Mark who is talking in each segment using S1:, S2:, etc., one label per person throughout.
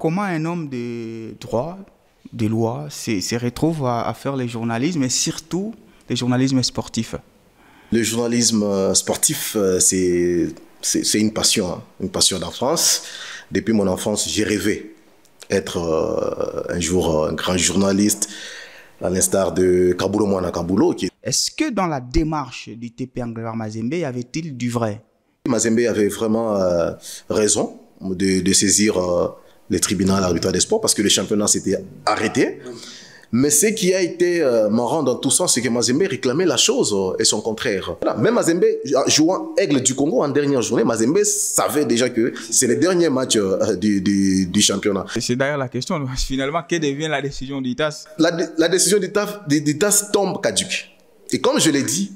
S1: comment un homme de droit, de loi, se retrouve à faire le journalisme et surtout le journalisme sportif?
S2: Le journalisme sportif, c'est une passion d'enfance. Depuis mon enfance, j'ai rêvé être un jour un grand journaliste, à l'instar de Kabulo Mwana Kabulo.
S1: Est-ce que dans la démarche du TP Englebert Mazembe, y avait-il du vrai?
S2: Mazembe avait vraiment raison de saisir les tribunaux arbitraux des sports parce que le championnat s'était arrêté. Mais ce qui a été marrant dans tout ça, c'est que Mazembe réclamait la chose et son contraire. Voilà. Même Mazembe, jouant Aigle du Congo en dernière journée, Mazembe savait déjà que c'est le dernier match du championnat.
S1: C'est d'ailleurs la question. Finalement, que devient la décision d'ITAS?
S2: La décision d'ITAS tombe caduque. Et comme je l'ai dit,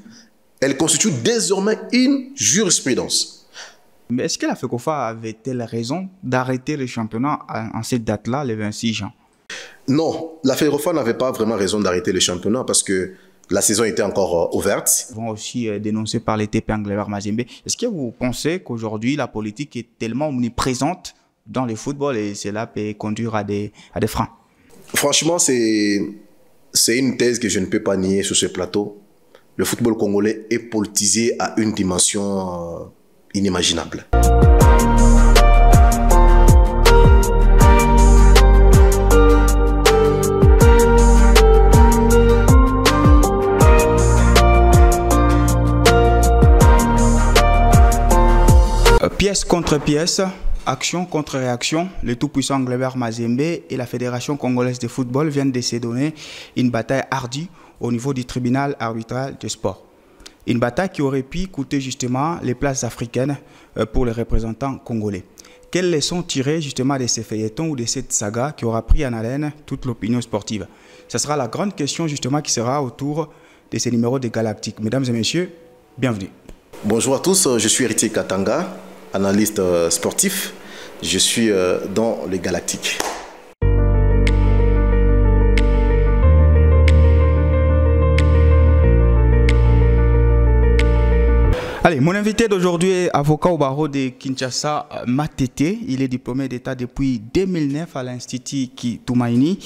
S2: elle constitue désormais une jurisprudence.
S1: Mais est-ce que la FECOFA avait-elle raison d'arrêter le championnat en cette date-là, le 26 juin?
S2: Non, la FECOFA n'avait pas vraiment raison d'arrêter le championnat parce que la saison était encore ouverte.
S1: Ils vont aussi dénoncés par les TP Englebert Mazembe. Est-ce que vous pensez qu'aujourd'hui, la politique est tellement omniprésente dans le football et cela peut conduire à des freins?
S2: Franchement, c'est une thèse que je ne peux pas nier sur ce plateau. Le football congolais est politisé à une dimension inimaginable.
S1: Pièce contre pièce, action contre réaction, le tout-puissant Englebert Mazembe et la Fédération congolaise de football viennent de se donner une bataille hardie au niveau du tribunal arbitral de sport. Une bataille qui aurait pu coûter justement les places africaines pour les représentants congolais. Quelles leçons tirer justement de ces feuilletons ou de cette saga qui aura pris en haleine toute l'opinion sportive? Ce sera la grande question justement qui sera autour de ces numéros de Galactique. Mesdames et messieurs, bienvenue.
S2: Bonjour à tous, je suis Héritier Katanga, analyste sportif. Je suis dans les Galactiques.
S1: Allez, mon invité d'aujourd'hui est avocat au barreau de Kinshasa, Matete. Il est diplômé d'État depuis 2009 à l'Institut Toumaini.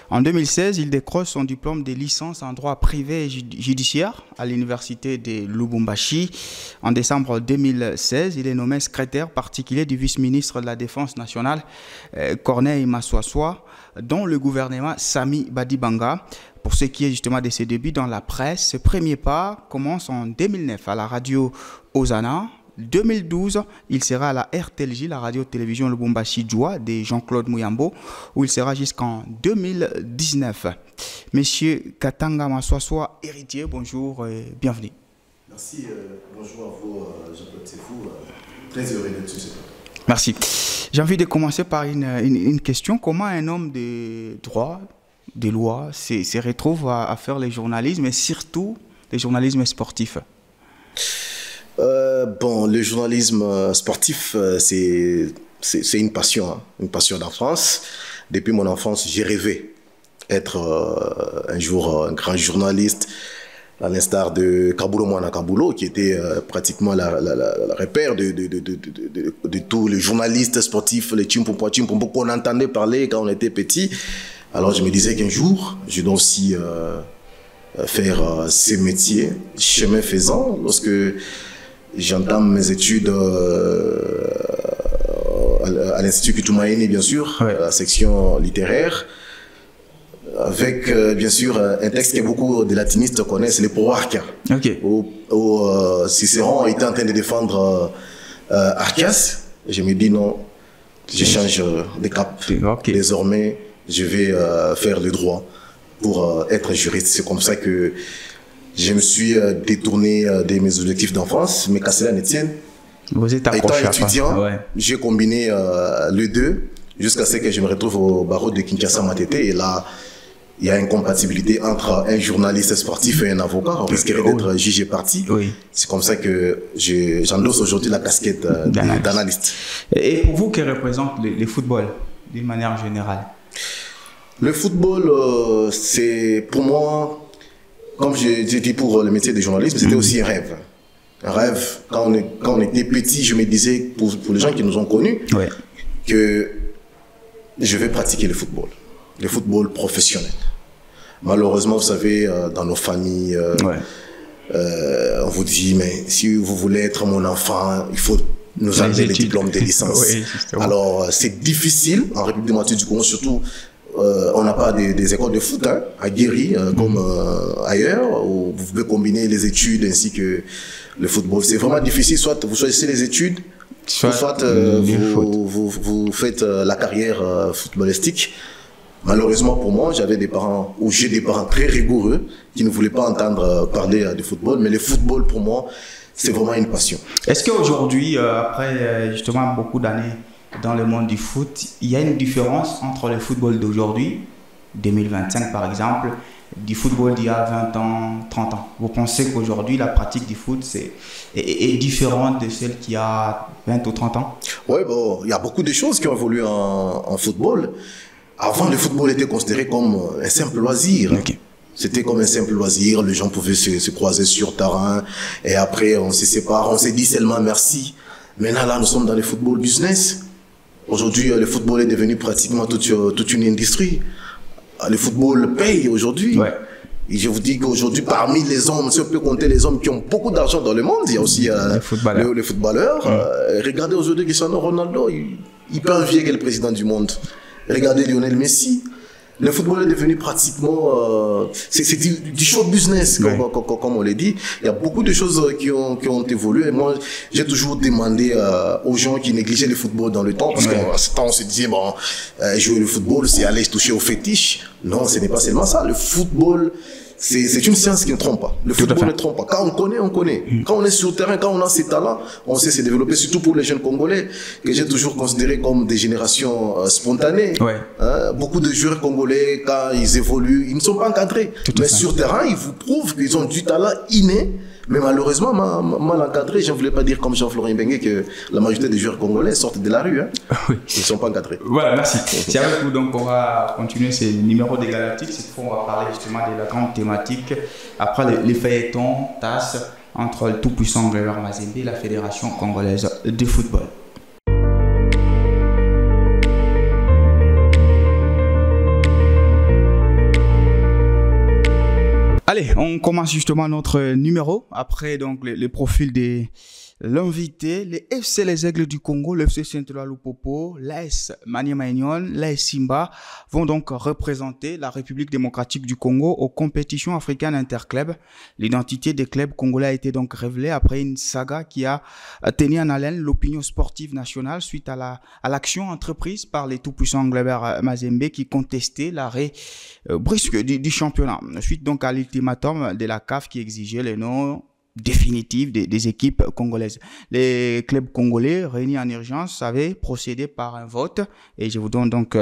S1: En 2016, il décroche son diplôme de licence en droit privé et judiciaire à l'université de Lubumbashi. En décembre 2016, il est nommé secrétaire particulier du vice-ministre de la Défense nationale, Corneille Massoissois, dans le gouvernement Sami Badibanga. Pour ce qui est justement de ses débuts dans la presse, ce premier pas commence en 2009 à la radio Ozana. 2012, il sera à la RTLJ, la radio-télévision Lubumbashi Djoua de Jean-Claude Mouyambo, où il sera jusqu'en 2019. Monsieur Katanga Massoissois, héritier, bonjour et bienvenue.
S2: Merci, bonjour à vous, Jean-Claude Sefou. Très heureux d'être sur ce plateau.
S1: Merci. J'ai envie de commencer par une question. Comment un homme de droit, de loi, se retrouve à faire le journalisme et surtout le journalisme sportif?
S2: Bon, le journalisme sportif, c'est une passion d'enfance. Depuis mon enfance, j'ai rêvé être un jour un grand journaliste, à l'instar de Kabulo Mwana Kabulo, qui était pratiquement la repère de tous les journalistes sportifs, les Chimpompo qu'on entendait parler quand on était petit. Alors je me disais qu'un jour, je dois aussi faire ces métiers, chemin faisant, lorsque j'entame mes études à l'Institut Toumaini, bien sûr, à la section littéraire, avec bien sûr un texte que beaucoup de latinistes connaissent, le Pro-Arca, où Cicéron était en train de défendre Arcas. Je me dis non, je change de cap. Désormais, je vais faire le droit pour être juriste. C'est comme ça que je me suis détourné de mes objectifs d'enfance, mais qu'à cela ne tienne.
S1: Vous êtes accroché.
S2: Étant étudiant, j'ai combiné les deux jusqu'à ce que je me retrouve au barreau de Kinshasa Matete. Et là, il y a une incompatibilité entre un journaliste sportif et un avocat. On risquerait d'être jugé parti. C'est comme ça que j'endosse aujourd'hui la casquette d'analyste.
S1: Et pour vous, que représente le football d'une manière générale?
S2: Le football, c'est pour moi, comme j'ai dit pour le métier de journaliste, c'était aussi un rêve. Un rêve. Quand on était petit, je me disais, pour les gens qui nous ont connus, que je vais pratiquer le football professionnel. Malheureusement, vous savez, dans nos familles, on vous dit, mais si vous voulez être mon enfant, il faut nous amener les diplômes de licence. Oui, alors, c'est difficile en République démocratique du Congo, surtout, on n'a pas des écoles de foot à Guéry, comme ailleurs, où vous pouvez combiner les études ainsi que le football. C'est vraiment difficile, soit vous choisissez les études, soit vous faites la carrière footballistique. Malheureusement pour moi, j'avais des parents, ou j'ai des parents très rigoureux qui ne voulaient pas entendre parler de football, mais le football pour moi, c'est vraiment une passion.
S1: Est-ce qu'aujourd'hui, après justement beaucoup d'années dans le monde du foot, il y a une différence entre le football d'aujourd'hui, 2025 par exemple, du football d'il y a 20 ans, 30 ans? Vous pensez qu'aujourd'hui, la pratique du foot est différente de celle qu'il y a 20 ou 30 ans? Oui,
S2: bon, il y a beaucoup de choses qui ont évolué en football. Avant, le football était considéré comme un simple loisir. Okay. C'était comme un simple loisir, les gens pouvaient se croiser sur terrain, et après on se sépare, on s'est dit seulement merci. Maintenant, là, nous sommes dans le football business. Aujourd'hui, le football est devenu pratiquement toute une industrie. Le football paye aujourd'hui. Ouais. Et je vous dis qu'aujourd'hui, parmi les hommes, si on peut compter les hommes qui ont beaucoup d'argent dans le monde, il y a aussi les footballeurs. Regardez aujourd'hui Cristiano Ronaldo, il peut envier que le président du monde. Regardez Lionel Messi. Le football est devenu pratiquement... c'est du show business, comme on l'a dit. Il y a beaucoup de choses qui ont évolué. Et moi, j'ai toujours demandé aux gens qui négligeaient le football dans le temps, parce qu'à ce temps, on se disait, bon, jouer le football, c'est aller se toucher au fétiche. Non, ce n'est pas seulement ça. Le football... C'est une science qui ne trompe pas. Le football ne trompe pas. Quand on connaît, on connaît. Quand on est sur le terrain, quand on a ses talents, on sait se développer, surtout pour les jeunes Congolais, que j'ai toujours considéré comme des générations spontanées. Beaucoup de joueurs congolais, quand ils évoluent, ils ne sont pas encadrés. Mais sur le terrain, ils vous prouvent qu'ils ont du talent inné. Mais malheureusement, mal encadré, je ne voulais pas dire comme Jean-Florent Bengue que la majorité des joueurs congolais sortent de la rue. Ils ne sont pas encadrés. Voilà, merci.
S1: C'est avec vous, donc on va continuer ces numéros des Galactiques. Cette fois, on va parler justement de la grande thématique. Après les feuilletons, TAS, entre le tout-puissant Gregoire Mazembe et la Fédération congolaise de football. Allez, on commence justement notre numéro. Après donc le profil de l'invité, les FC Les Aigles du Congo, le FC Central Lupopo, l'AS Maniema Union, l'AS Simba vont donc représenter la République démocratique du Congo aux compétitions africaines interclubs. L'identité des clubs congolais a été donc révélée après une saga qui a tenu en haleine l'opinion sportive nationale suite à l'action entreprise par les tout-puissants Gregoire Mazembe qui contestaient l'arrêt brusque du championnat. Suite donc à l'ultimatum de la CAF qui exigeait les noms définitifs des équipes congolaises. Les clubs congolais réunis en urgence avaient procédé par un vote et je vous donne donc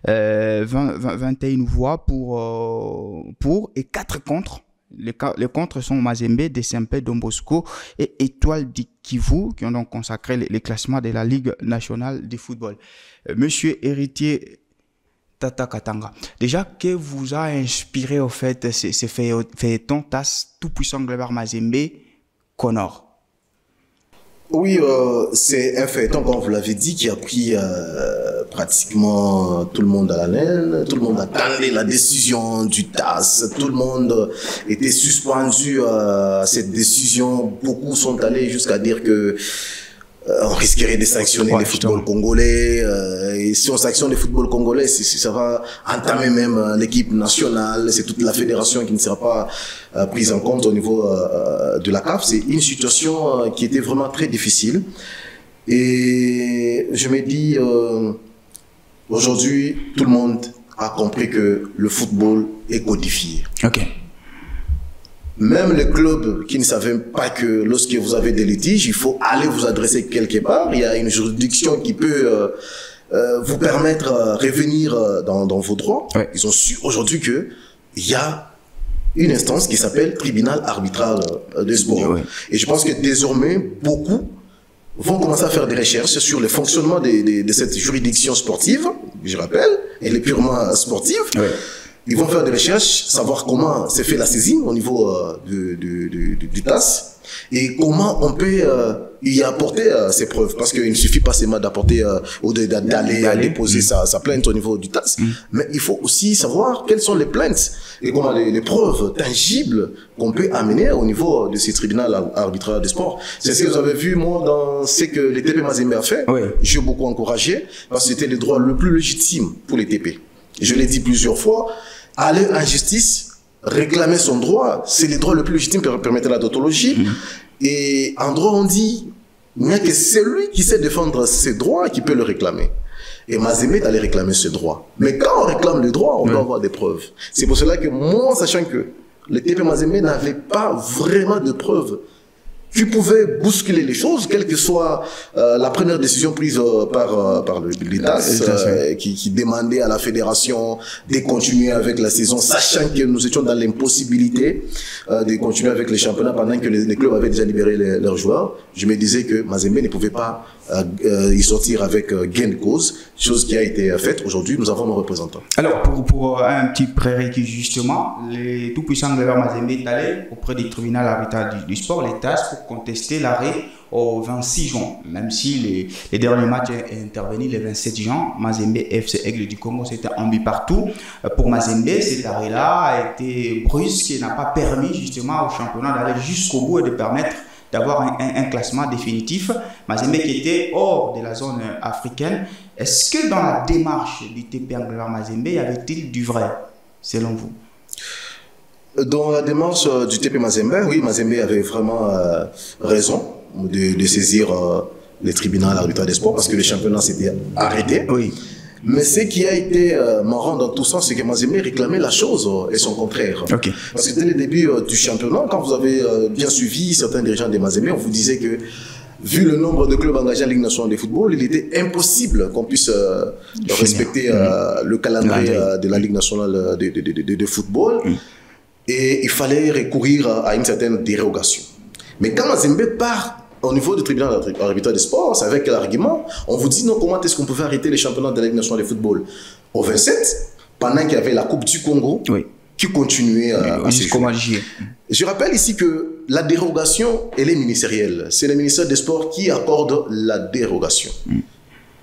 S1: 21 voix pour et 4 contre. Les contre sont Mazembe, Desempe, Don Bosco et Étoile du Kivu qui ont donc consacré les classements de la Ligue nationale de football. Monsieur Héritier Tata Katanga, déjà, que vous a inspiré au fait ces feuilletons TAS tout-puissant Gregoire Mazembe Connor?
S2: Oui, c'est un feuilleton, comme vous l'avez dit, qui a pris pratiquement tout le monde à la laine. Tout le monde attendait la décision du TAS. Tout le monde était suspendu à cette décision. Beaucoup sont allés jusqu'à dire que on risquerait de sanctionner le football congolais. Et si on sanctionne le football congolais, ça va entamer même l'équipe nationale. C'est toute la fédération qui ne sera pas prise en compte au niveau de la CAF. C'est une situation qui était vraiment très difficile. Et je me dis, aujourd'hui, tout le monde a compris que le football est codifié.
S1: Ok.
S2: Même les clubs qui ne savaient pas que lorsque vous avez des litiges, il faut aller vous adresser quelque part. Il y a une juridiction qui peut vous permettre de revenir dans vos droits. Ouais. Ils ont su aujourd'hui qu'il y a une instance qui s'appelle tribunal arbitral de sport. Ouais. Et je pense que désormais, beaucoup vont commencer à faire des recherches sur le fonctionnement de cette juridiction sportive, je rappelle, elle est purement sportive. Ouais. Ils vont faire des recherches, savoir comment s'est fait la saisine au niveau du TAS et comment on peut il a apporté ses preuves. Parce qu'il ne suffit pas seulement d'apporter ou d'aller déposer sa plainte au niveau du TAS. Mais il faut aussi savoir quelles sont les plaintes et comment les preuves tangibles qu'on peut amener au niveau de ces tribunaux arbitraires des sports. C'est ce que vous avez vu, moi, dans ce que les TP Mazembe a fait. Oui. J'ai beaucoup encouragé parce que c'était le droit le plus légitime pour les TP. Je l'ai dit plusieurs fois, aller en justice, réclamer son droit, c'est le droit le plus légitime pour permettre la tautologie. Et en droit, on dit, il n'y a que celui qui sait défendre ses droits qui peut le réclamer. Et Mazembe est allé réclamer ce droit. Mais quand on réclame le droit, on doit avoir des preuves. C'est pour cela que moi, sachant que le TP Mazembe n'avait pas vraiment de preuves qui pouvaient bousculer les choses, quelle que soit la première décision prise par l'État, qui demandait à la fédération de continuer avec la saison, sachant que nous étions dans l'impossibilité de continuer avec les championnats pendant que les clubs avaient déjà libéré leurs joueurs. Je me disais que Mazembe ne pouvait pas y sortir avec gain de cause, chose qui a été faite. Aujourd'hui, nous avons nos représentants.
S1: Alors, pour un petit prérequis, justement, les tout-puissants de Mazembe est allé auprès du tribunal arbitral du sport, les TAS, pour contester l'arrêt au 26 juin. Même si les derniers matchs est intervenu le 27 juin, Mazembe FC Aigle du Congo s'était embu partout. Pour Mazembe, cet arrêt-là a été brusque et n'a pas permis justement au championnat d'aller jusqu'au bout et de permettre d'avoir un classement définitif. Mazembe qui était hors de la zone africaine. Est-ce que dans la démarche du TP Angleterre Mazembe, y avait-il du vrai, selon vous?
S2: Dans la démarche du TP Mazembe, oui, Mazembe avait vraiment raison de saisir les tribunaux arbitraires des sports parce que le championnat s'était arrêté. Oui. Mais ce qui a été marrant dans tout ça, c'est que Mazembe réclamait la chose et son contraire. Okay. Parce que dès le début du championnat, quand vous avez bien suivi certains dirigeants de Mazembe, on vous disait que vu le nombre de clubs engagés en Ligue nationale de football, il était impossible qu'on puisse respecter le calendrier de la Ligue nationale de football. Et il fallait recourir à une certaine dérogation. Mais quand Mazembe part au niveau du tribunal arbitral des sports, c'est avec quel argument? On vous dit non, comment est-ce qu'on pouvait arrêter les championnats de la Ligue nationale de football au 27, pendant qu'il y avait la Coupe du Congo qui continuait à se jouer. Je rappelle ici que la dérogation, elle est ministérielle. C'est le ministère des Sports qui accorde la dérogation.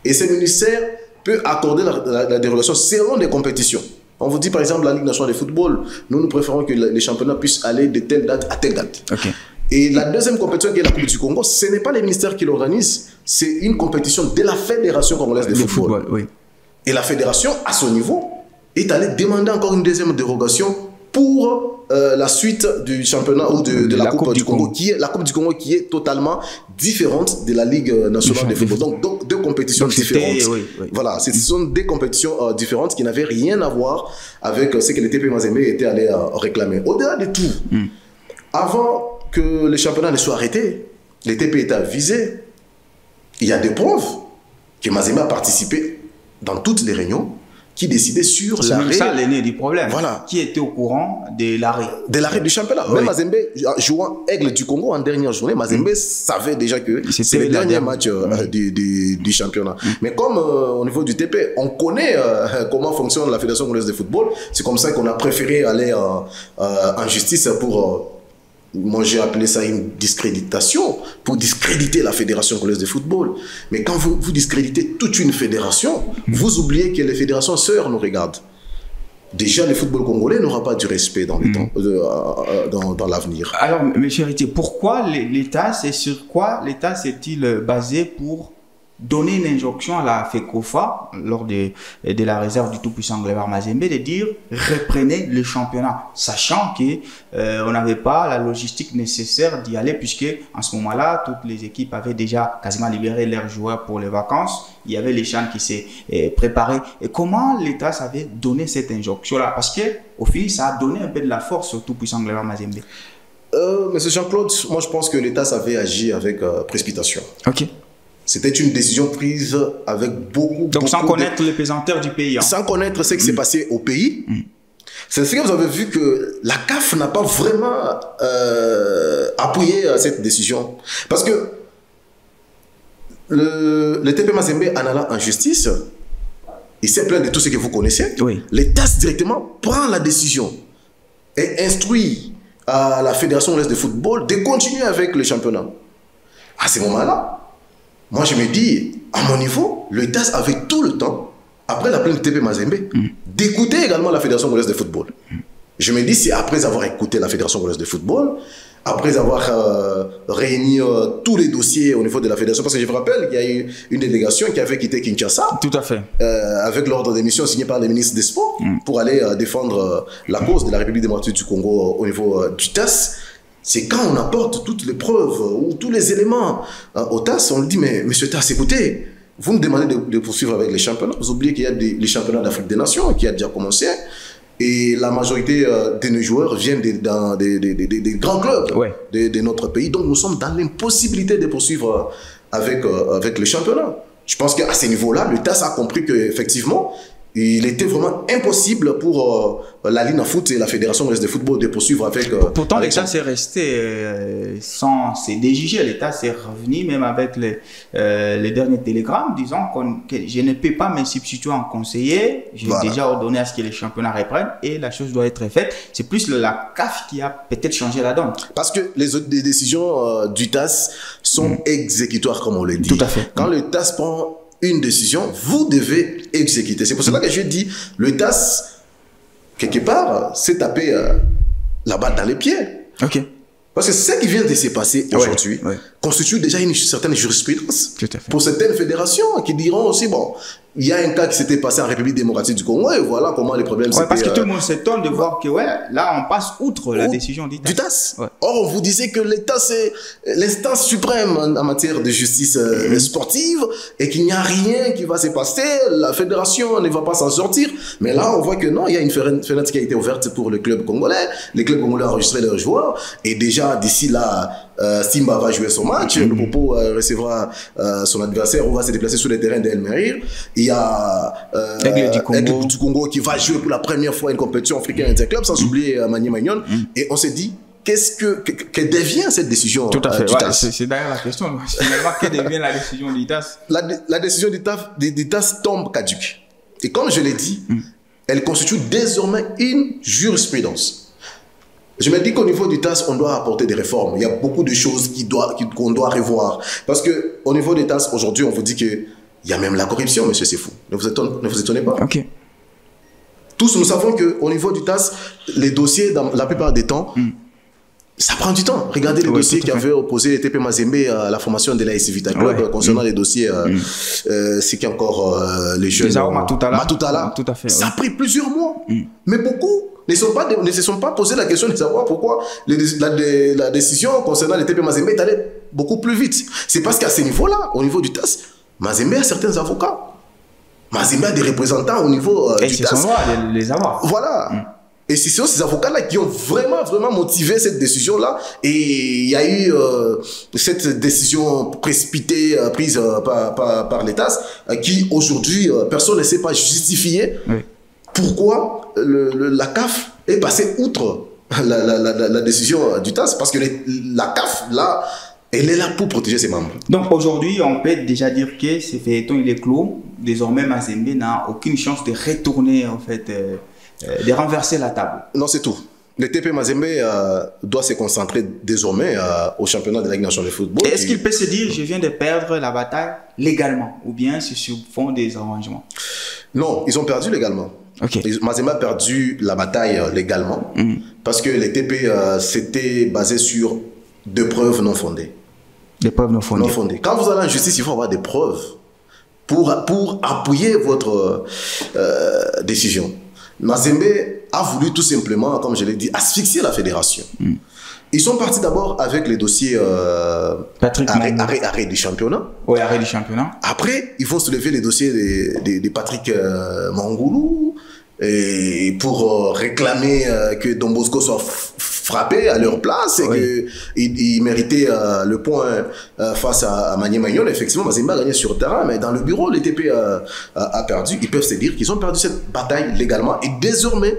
S2: Et ce ministère peut accorder la dérogation selon des compétitions. On vous dit par exemple la Ligue nationale de football, nous préférons que les championnats puissent aller de telle date à telle date. Okay. Et la deuxième compétition qui est la Coupe du Congo, ce n'est pas les ministères qui l'organisent, c'est une compétition de la Fédération congolaise de football. Oui. Et la fédération, à son niveau, est allée demander encore une deuxième dérogation pour la suite du championnat ou de la Coupe du Congo, qui est la Coupe du Congo qui est totalement différente de la Ligue nationale de football. Donc deux compétitions différentes. Voilà, ce sont des compétitions différentes qui n'avaient rien à voir avec ce que les TP Mazembe étaient allés réclamer. Au-delà de tout, avant que le championnat ne soit arrêté, les TP étaient avisés. Il y a des preuves que Mazembe a participé dans toutes les réunions qui décidait sur l'arrêt.
S1: C'est ça l'aîné du problème. Voilà. Qui était au courant de l'arrêt.
S2: De l'arrêt du championnat. Même Mazembe, jouant Aigle du Congo en dernière journée, Mazembe savait déjà que c'est le dernier match du championnat. Mais comme au niveau du TP, on connaît comment fonctionne la Fédération congolaise de football, c'est comme ça qu'on a préféré aller en justice pour... moi, j'ai appelé ça une discréditation, pour discréditer la Fédération congolaise de football. Mais quand vous discréditez toute une fédération, vous oubliez que les fédérations sœurs nous regardent. Déjà, le football congolais n'aura pas du respect dans, dans l'avenir.
S1: Alors, mes chérités, pourquoi l'État, c'est sur quoi l'État s'est-il basé pour donner une injonction à la FECOFA lors de la réserve du tout-puissant Angleterre Mazembe de dire reprenez le championnat, sachant qu'on n'avait pas la logistique nécessaire d'y aller, puisque en ce moment-là, toutes les équipes avaient déjà quasiment libéré leurs joueurs pour les vacances. Il y avait les CHAN qui s'est préparé. Et comment l'État savait donner cette injonction-là? Parce qu'au final, ça a donné un peu de la force au tout-puissant Angleterre Mazembe.
S2: Monsieur Jean-Claude, moi je pense que l'État savait agir avec précipitation.
S1: Ok.
S2: C'était une décision prise avec beaucoup...
S1: Donc sans connaître les pesanteurs du pays. Hein.
S2: Sans connaître ce qui s'est passé au pays. C'est ce que vous avez vu que la CAF n'a pas vraiment appuyé cette décision. Parce que le TP Mazembe en allant en justice, il s'est plaint de tout ce que vous connaissez. Oui. L'État directement prend la décision et instruit à la Fédération congolaise de football de continuer avec le championnat. À ce moment-là, moi je me dis, à mon niveau, le TAS avait tout le temps, après la plainte de TP Mazembe, d'écouter également la Fédération congolaise de football. Je me dis, c'est après avoir écouté la Fédération congolaise de football, après avoir réuni tous les dossiers au niveau de la Fédération, parce que je vous rappelle qu'il y a eu une délégation qui avait quitté Kinshasa.
S1: Tout à fait.
S2: Avec l'ordre des missions signé par le ministre des Sports pour aller défendre la cause de la République démocratique du Congo au niveau du TAS. C'est quand on apporte toutes les preuves ou tous les éléments au TAS, on lui dit, mais monsieur TAS, écoutez, vous me demandez de poursuivre avec les championnats. Vous oubliez qu'il y a les championnats d'Afrique des Nations qui a déjà commencé. Et la majorité de nos joueurs viennent des grands clubs de notre pays. Donc nous sommes dans l'impossibilité de poursuivre avec le championnat. Je pense qu'à ce niveau-là, le TAS a compris qu'effectivement, il était vraiment impossible pour la Ligue en foot et la Fédération congolaise de football de poursuivre avec...
S1: Pourtant, l'État s'est resté sans ses DJG. L'État s'est revenu même avec les derniers télégrammes disant que je ne peux pas me substituer en conseiller. J'ai déjà ordonné à ce que les championnats reprennent et la chose doit être faite. C'est plus la CAF qui a peut-être changé la donne. Parce que
S2: les décisions du TAS sont exécutoires, comme on le dit.
S1: Tout à fait.
S2: Quand le TAS prend une décision, vous devez exécuter. C'est pour cela que je dis, le TAS, quelque part, s'est tapé la balle dans les pieds.
S1: Ok.
S2: Parce que ce qui vient de se passer aujourd'hui constitue déjà une certaine jurisprudence pour certaines fédérations qui diront aussi, bon, il y a un cas qui s'était passé en République démocratique du Congo et voilà comment les problèmes s'étaient...
S1: Parce que tout le monde s'étonne de voir que là, on passe outre la décision du TAS.
S2: Or, on vous disait que l'État, c'est l'instance suprême en matière de justice sportive et qu'il n'y a rien qui va se passer, la fédération ne va pas s'en sortir. Mais là, on voit que non, il y a une fenêtre qui a été ouverte pour le club congolais. Les clubs congolais ont enregistré leurs joueurs et déjà, d'ici là, Simba va jouer son match, le Popo recevra son adversaire, on va se déplacer sur le terrain d'El Merir. Il y a Aigle du Congo qui va jouer pour la première fois une compétition africaine interclub, sans oublier Mani Magnon. Et on s'est dit, que devient cette décision
S1: du TAS? C'est d'ailleurs la question. Finalement, que devient la décision du TAS?
S2: La décision du TAS tombe caduque. Et comme je l'ai dit, elle constitue désormais une jurisprudence. Je me dis qu'au niveau du TAS, on doit apporter des réformes. Il y a beaucoup de choses qu'on doit revoir. Parce qu'au niveau du TAS, aujourd'hui, on vous dit qu'il y a même la corruption, monsieur Sefou. Ne vous étonnez pas.
S1: Ok.
S2: Tous, nous savons qu'au niveau du TAS, les dossiers, dans la plupart des temps, ça prend du temps. Regardez les dossiers qui avaient opposé TP Mazembe à la formation de l'AS Vita Club concernant les dossiers, c'est qui encore les jeunes. Matutala.
S1: Tout à fait.
S2: Ça a pris plusieurs mois. Mais beaucoup ne se sont pas posé la question de savoir pourquoi la décision concernant les TP Mazembe est allée beaucoup plus vite. C'est parce qu'à ce niveau-là, au niveau du TAS, Mazembe a certains avocats. Mazembe a des représentants au niveau du TAS.
S1: Et c'est son les avoir.
S2: Voilà. Et ce sont ces avocats-là qui ont vraiment motivé cette décision-là. Et il y a eu cette décision précipitée prise par l'État qui, aujourd'hui, personne ne sait pas justifier pourquoi la CAF est passée outre la décision du TAS. Parce que la CAF, là, elle est là pour protéger ses membres.
S1: Donc aujourd'hui, on peut déjà dire que ce feuilleton, il est clos. Désormais, Mazembe n'a aucune chance de retourner, en fait... de renverser la table.
S2: Non, c'est tout. Le TP Mazembe doit se concentrer désormais au championnat de la Ligue nationale de football.
S1: Est-ce qu'il peut se dire, je viens de perdre la bataille légalement, ou bien c'est sur fond des arrangements?
S2: Non, ils ont perdu légalement. Mazembe a perdu la bataille légalement parce que le TP s'était basé sur des preuves non fondées.
S1: Des preuves non fondées.
S2: Quand vous allez en justice, il faut avoir des preuves pour appuyer votre décision. Mazembe a voulu tout simplement, comme je l'ai dit, asphyxier la fédération. Ils sont partis d'abord avec les dossiers arrêt du championnat.
S1: Oui, arrêt du championnat.
S2: Après, ils vont soulever les dossiers de Patrick Mangoulou et pour réclamer que Don Bosco soit frappé à leur place et qu'ils méritaient le point face à Mani Magnon. Effectivement, Mazembe a gagné sur le terrain, mais dans le bureau, le TP a perdu. Ils peuvent se dire qu'ils ont perdu cette bataille légalement et désormais,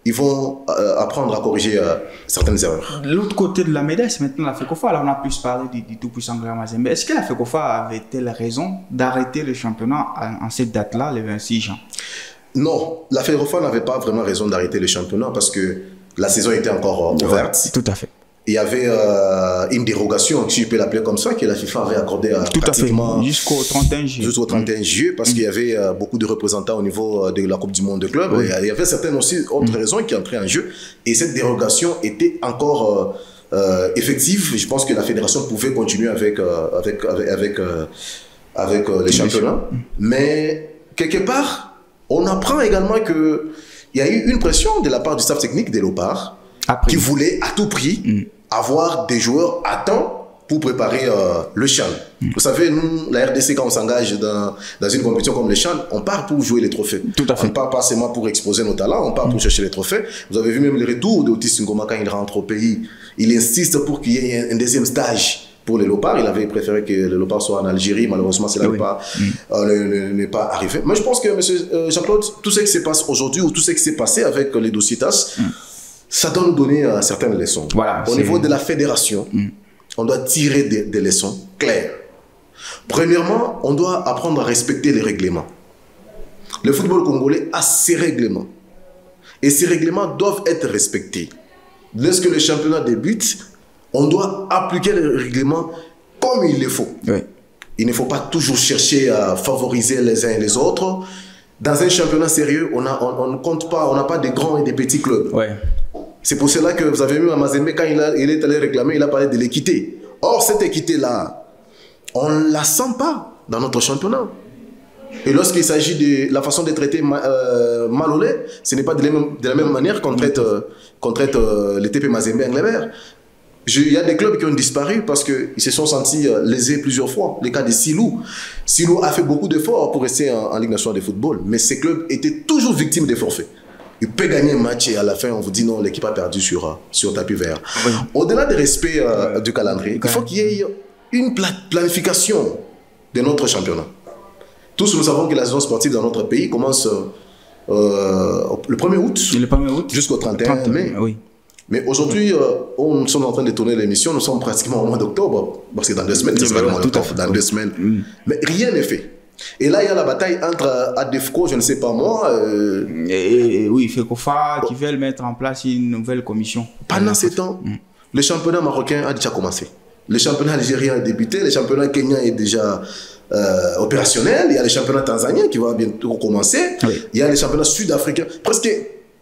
S2: ils vont apprendre à corriger certaines erreurs.
S1: L'autre côté de la médaille, c'est maintenant la FECOFA. Alors, on a plus parlé du tout-puissant Grand Mazembe. Est-ce que la FECOFA avait-elle raison d'arrêter le championnat en cette date-là, le 26 juin?
S2: Non, la FECOFA n'avait pas vraiment raison d'arrêter le championnat parce que la saison était encore ouverte.
S1: Tout à fait.
S2: il y avait une dérogation, si je peux l'appeler comme ça, que la FIFA avait accordée à pratiquement
S1: jusqu'au 31 juillet.
S2: Jusqu'au 31 juillet, parce qu'il y avait beaucoup de représentants au niveau de la Coupe du Monde de clubs. Oui. Il y avait certaines aussi autres raisons qui entraient en jeu. Et cette dérogation était encore effective. Je pense que la fédération pouvait continuer avec les championnats. Mais quelque part, on apprend également qu'il y a eu une pression de la part du staff technique des Léopards qui voulait à tout prix avoir des joueurs à temps pour préparer le CHAN. Vous savez, nous, la RDC, quand on s'engage dans une compétition comme le CHAN, on part pour jouer les trophées.
S1: Tout à fait.
S2: On ne part pas seulement pour exposer nos talents, on part pour chercher les trophées. Vous avez vu même le retour d'Otis Ngoma quand il rentre au pays. Il insiste pour qu'il y ait un deuxième stage pour les Léopards. Il avait préféré que les Léopards soient en Algérie. Malheureusement, cela n'est pas arrivé. Mais je pense que, M. Jean-Claude, tout ce qui se passe aujourd'hui ou tout ce qui s'est passé avec les dossiers TAS, ça doit nous donner certaines leçons.
S1: Voilà,
S2: au niveau de la fédération, on doit tirer des leçons claires. Premièrement, on doit apprendre à respecter les règlements. Le football congolais a ses règlements. Et ces règlements doivent être respectés. Lorsque le championnat débute, on doit appliquer les règlements comme il le faut.
S1: Oui.
S2: Il ne faut pas toujours chercher à favoriser les uns et les autres. Dans un championnat sérieux, on ne compte pas, on n'a pas de grands et de petits clubs.
S1: Ouais.
S2: C'est pour cela que vous avez vu à Mazembe, quand il est allé réclamer, il a parlé de l'équité. Or, cette équité-là, on ne la sent pas dans notre championnat. Et lorsqu'il s'agit de la façon de traiter Malolé, ce n'est pas de la même manière qu'on traite les TP Mazembe Englebert. Il y a des clubs qui ont disparu parce qu'ils se sont sentis lésés plusieurs fois. Le cas de Silou. Silou a fait beaucoup d'efforts pour rester en Ligue nationale de football, mais ces clubs étaient toujours victimes des forfaits. Il peut gagner un match et à la fin, on vous dit non, l'équipe a perdu sur tapis vert. Oui. Au-delà du respect du calendrier, il faut qu'il y ait une planification de notre championnat. Tous nous savons que la saison sportive dans notre pays commence le 1er août, jusqu'au 31 mai. Oui. Mais aujourd'hui, nous sommes en train de tourner l'émission, nous sommes pratiquement au mois d'octobre, parce que dans 2 semaines, c'est le mois d'octobre, dans 2 semaines. Mais rien n'est fait. Et là, il y a la bataille entre ADEFCO, je ne sais pas moi.
S1: Oui, FECOFA qui veulent mettre en place une nouvelle commission.
S2: Pendant ce temps, le championnat marocain a déjà commencé. Le championnat algérien a débuté, le championnat kenyan est déjà opérationnel. Il y a le championnat tanzanien qui va bientôt commencer. Oui. Il y a le championnat sud-africain. Presque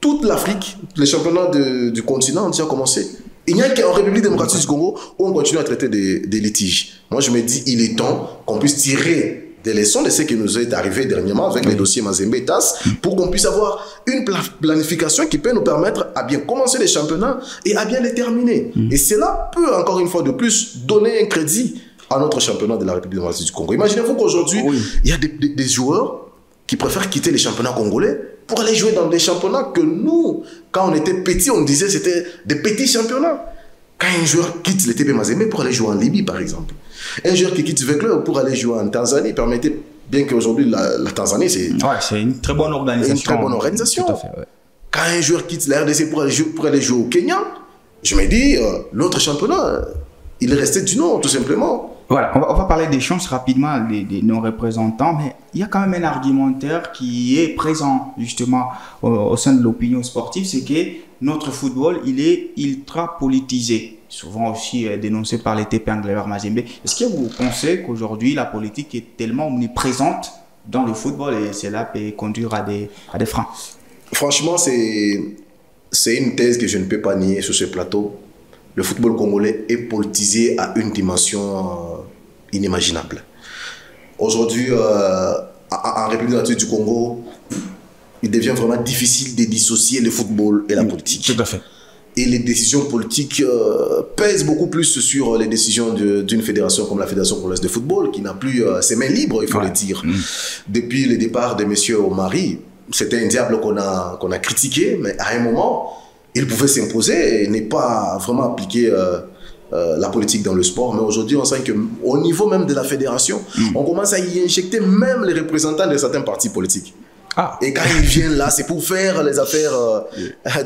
S2: toute l'Afrique, les championnats du continent ont déjà commencé. Il n'y a qu'en République démocratique du Congo où on continue à traiter des litiges. Moi, je me dis, il est temps qu'on puisse tirer des leçons de ce qui nous est arrivé dernièrement avec les dossiers Mazembe et TAS pour qu'on puisse avoir une planification qui peut nous permettre à bien commencer les championnats et à bien les terminer. Et cela peut, encore une fois de plus, donner un crédit à notre championnat de la République démocratique du Congo. Imaginez-vous qu'aujourd'hui, il y a des joueurs qui préfèrent quitter les championnats congolais pour aller jouer dans des championnats que nous, quand on était petits, on disait que c'était des petits championnats. Quand un joueur quitte le TP Mazembe pour aller jouer en Libye, par exemple. Un joueur qui quitte Vecleur pour aller jouer en Tanzanie, permettez, bien qu'aujourd'hui, la Tanzanie, c'est
S1: une très bonne organisation.
S2: Une très bonne organisation.
S1: Tout à fait, ouais.
S2: Quand un joueur quitte la RDC pour aller jouer au Kenya, je me dis, l'autre championnat, il est resté du nom, tout simplement.
S1: Voilà, on va parler des chances rapidement de nos représentants, mais il y a quand même un argumentaire qui est présent justement au sein de l'opinion sportive, c'est que notre football, il est ultra politisé, souvent aussi dénoncé par les TP Englebert Mazembe. Est-ce que vous pensez qu'aujourd'hui la politique est tellement omniprésente dans le football et cela peut conduire à des freins?
S2: Franchement, c'est une thèse que je ne peux pas nier sur ce plateau. Le football congolais est politisé à une dimension inimaginable. Aujourd'hui, en République démocratique du Congo, il devient vraiment difficile de dissocier le football et la politique.
S1: Tout à fait.
S2: Et les décisions politiques pèsent beaucoup plus sur les décisions d'une fédération comme la Fédération congolaise de football, qui n'a plus ses mains libres, il faut le dire. Depuis le départ de M. Omari, c'était un diable qu'on a critiqué, mais à un moment, il pouvait s'imposer et ne pas vraiment appliquer la politique dans le sport. Mais aujourd'hui, on sent qu'au niveau même de la fédération, on commence à y injecter même les représentants de certains partis politiques. Et quand ils viennent là, c'est pour faire les affaires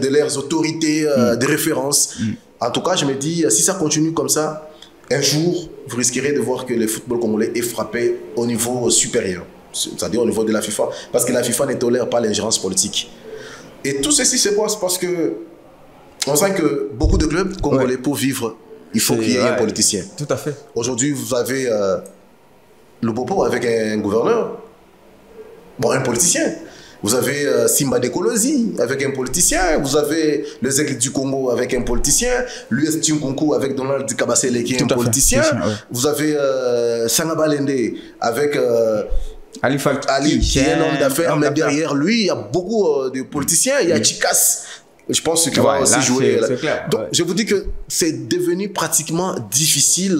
S2: de leurs autorités de référence. En tout cas, je me dis, si ça continue comme ça, un jour, vous risquerez de voir que le football congolais est frappé au niveau supérieur, c'est-à-dire au niveau de la FIFA, parce que la FIFA ne tolère pas l'ingérence politique. Et tout ceci se passe parce que On sent que beaucoup de clubs congolais, pour vivre, il faut qu'il y ait un politicien.
S1: Tout à fait.
S2: Aujourd'hui, vous avez le Popo avec un gouverneur, bon, un politicien. Vous avez Simba Dekolosi avec un politicien. Vous avez les Aigles du Congo avec un politicien. L'US Tinkonku avec Donald Kabasele qui est un politicien. Vous avez Sangabalende avec Ali qui est un homme d'affaires. Mais derrière lui, il y a beaucoup de politiciens. Il y a Chikas. Je pense qu'il va aussi jouer. Donc, je vous dis que c'est devenu pratiquement difficile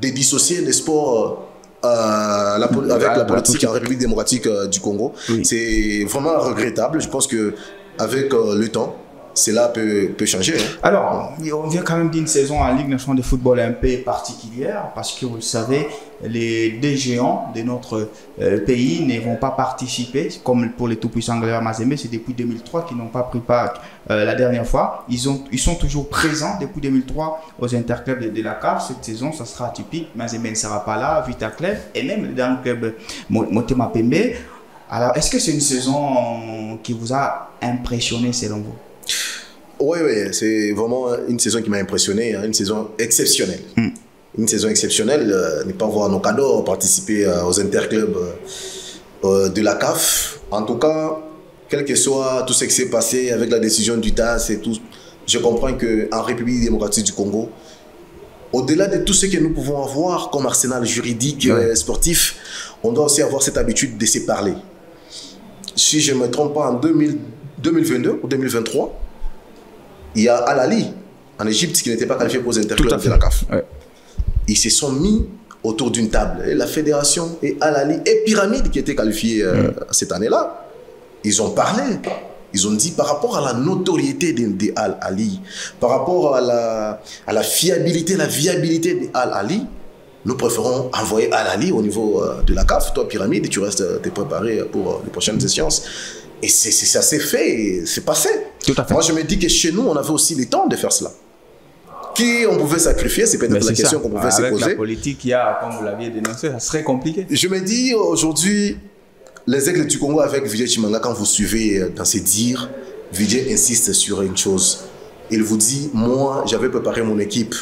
S2: de dissocier les sports avec la politique en République démocratique du Congo. C'est vraiment regrettable. Je pense qu'avec le temps, cela peut changer. Hein.
S1: Alors, on vient quand même d'une saison en Ligue nationale de football un peu particulière parce que vous le savez, les deux géants de notre pays ne vont pas participer, comme pour les tout-puissants Galera Mazembe, c'est depuis 2003 qu'ils n'ont pas pris part la dernière fois. Ils sont toujours présents depuis 2003 aux interclubs de la CAF. Cette saison, ça sera atypique. Mazembe ne sera pas là, Vita Club et même le dernier club Motema Pembe. Alors, est-ce que c'est une saison qui vous a impressionné selon vous?
S2: Oui, c'est vraiment une saison qui m'a impressionné, hein, une saison exceptionnelle. Une saison exceptionnelle, ne pas voir nos cadors participer aux interclubs de la CAF. En tout cas, quel que soit tout ce qui s'est passé avec la décision du TAS et tout, je comprends qu'en République démocratique du Congo, au-delà de tout ce que nous pouvons avoir comme arsenal juridique, sportif, on doit aussi avoir cette habitude de se parler. Si je ne me trompe pas, en 2022 ou 2023, il y a Al-Ali en Égypte qui n'était pas qualifié pour les interclubs de la CAF. Ils se sont mis autour d'une table. Et la fédération et Al-Ali et Pyramide qui étaient qualifiés cette année-là, ils ont parlé. Ils ont dit par rapport à la notoriété de Al-Ali, par rapport à la fiabilité, la viabilité de Al-Ali, nous préférons envoyer Al-Ali au niveau de la CAF. Toi, Pyramide, tu restes préparé pour les prochaines échéances. Et ça s'est fait, c'est passé.
S1: Tout à fait.
S2: Moi, je me dis que chez nous, on avait aussi le temps de faire cela. Qui on pouvait sacrifier, c'est peut-être la question qu'on pouvait se poser.
S1: Avec la politique qu'il y a, comme vous l'aviez dénoncé, ça serait compliqué.
S2: Je me dis, aujourd'hui, les Aigles du Congo avec Vijay Chimanga, quand vous suivez dans ses dires, Vijay insiste sur une chose. Il vous dit, moi, j'avais préparé mon équipe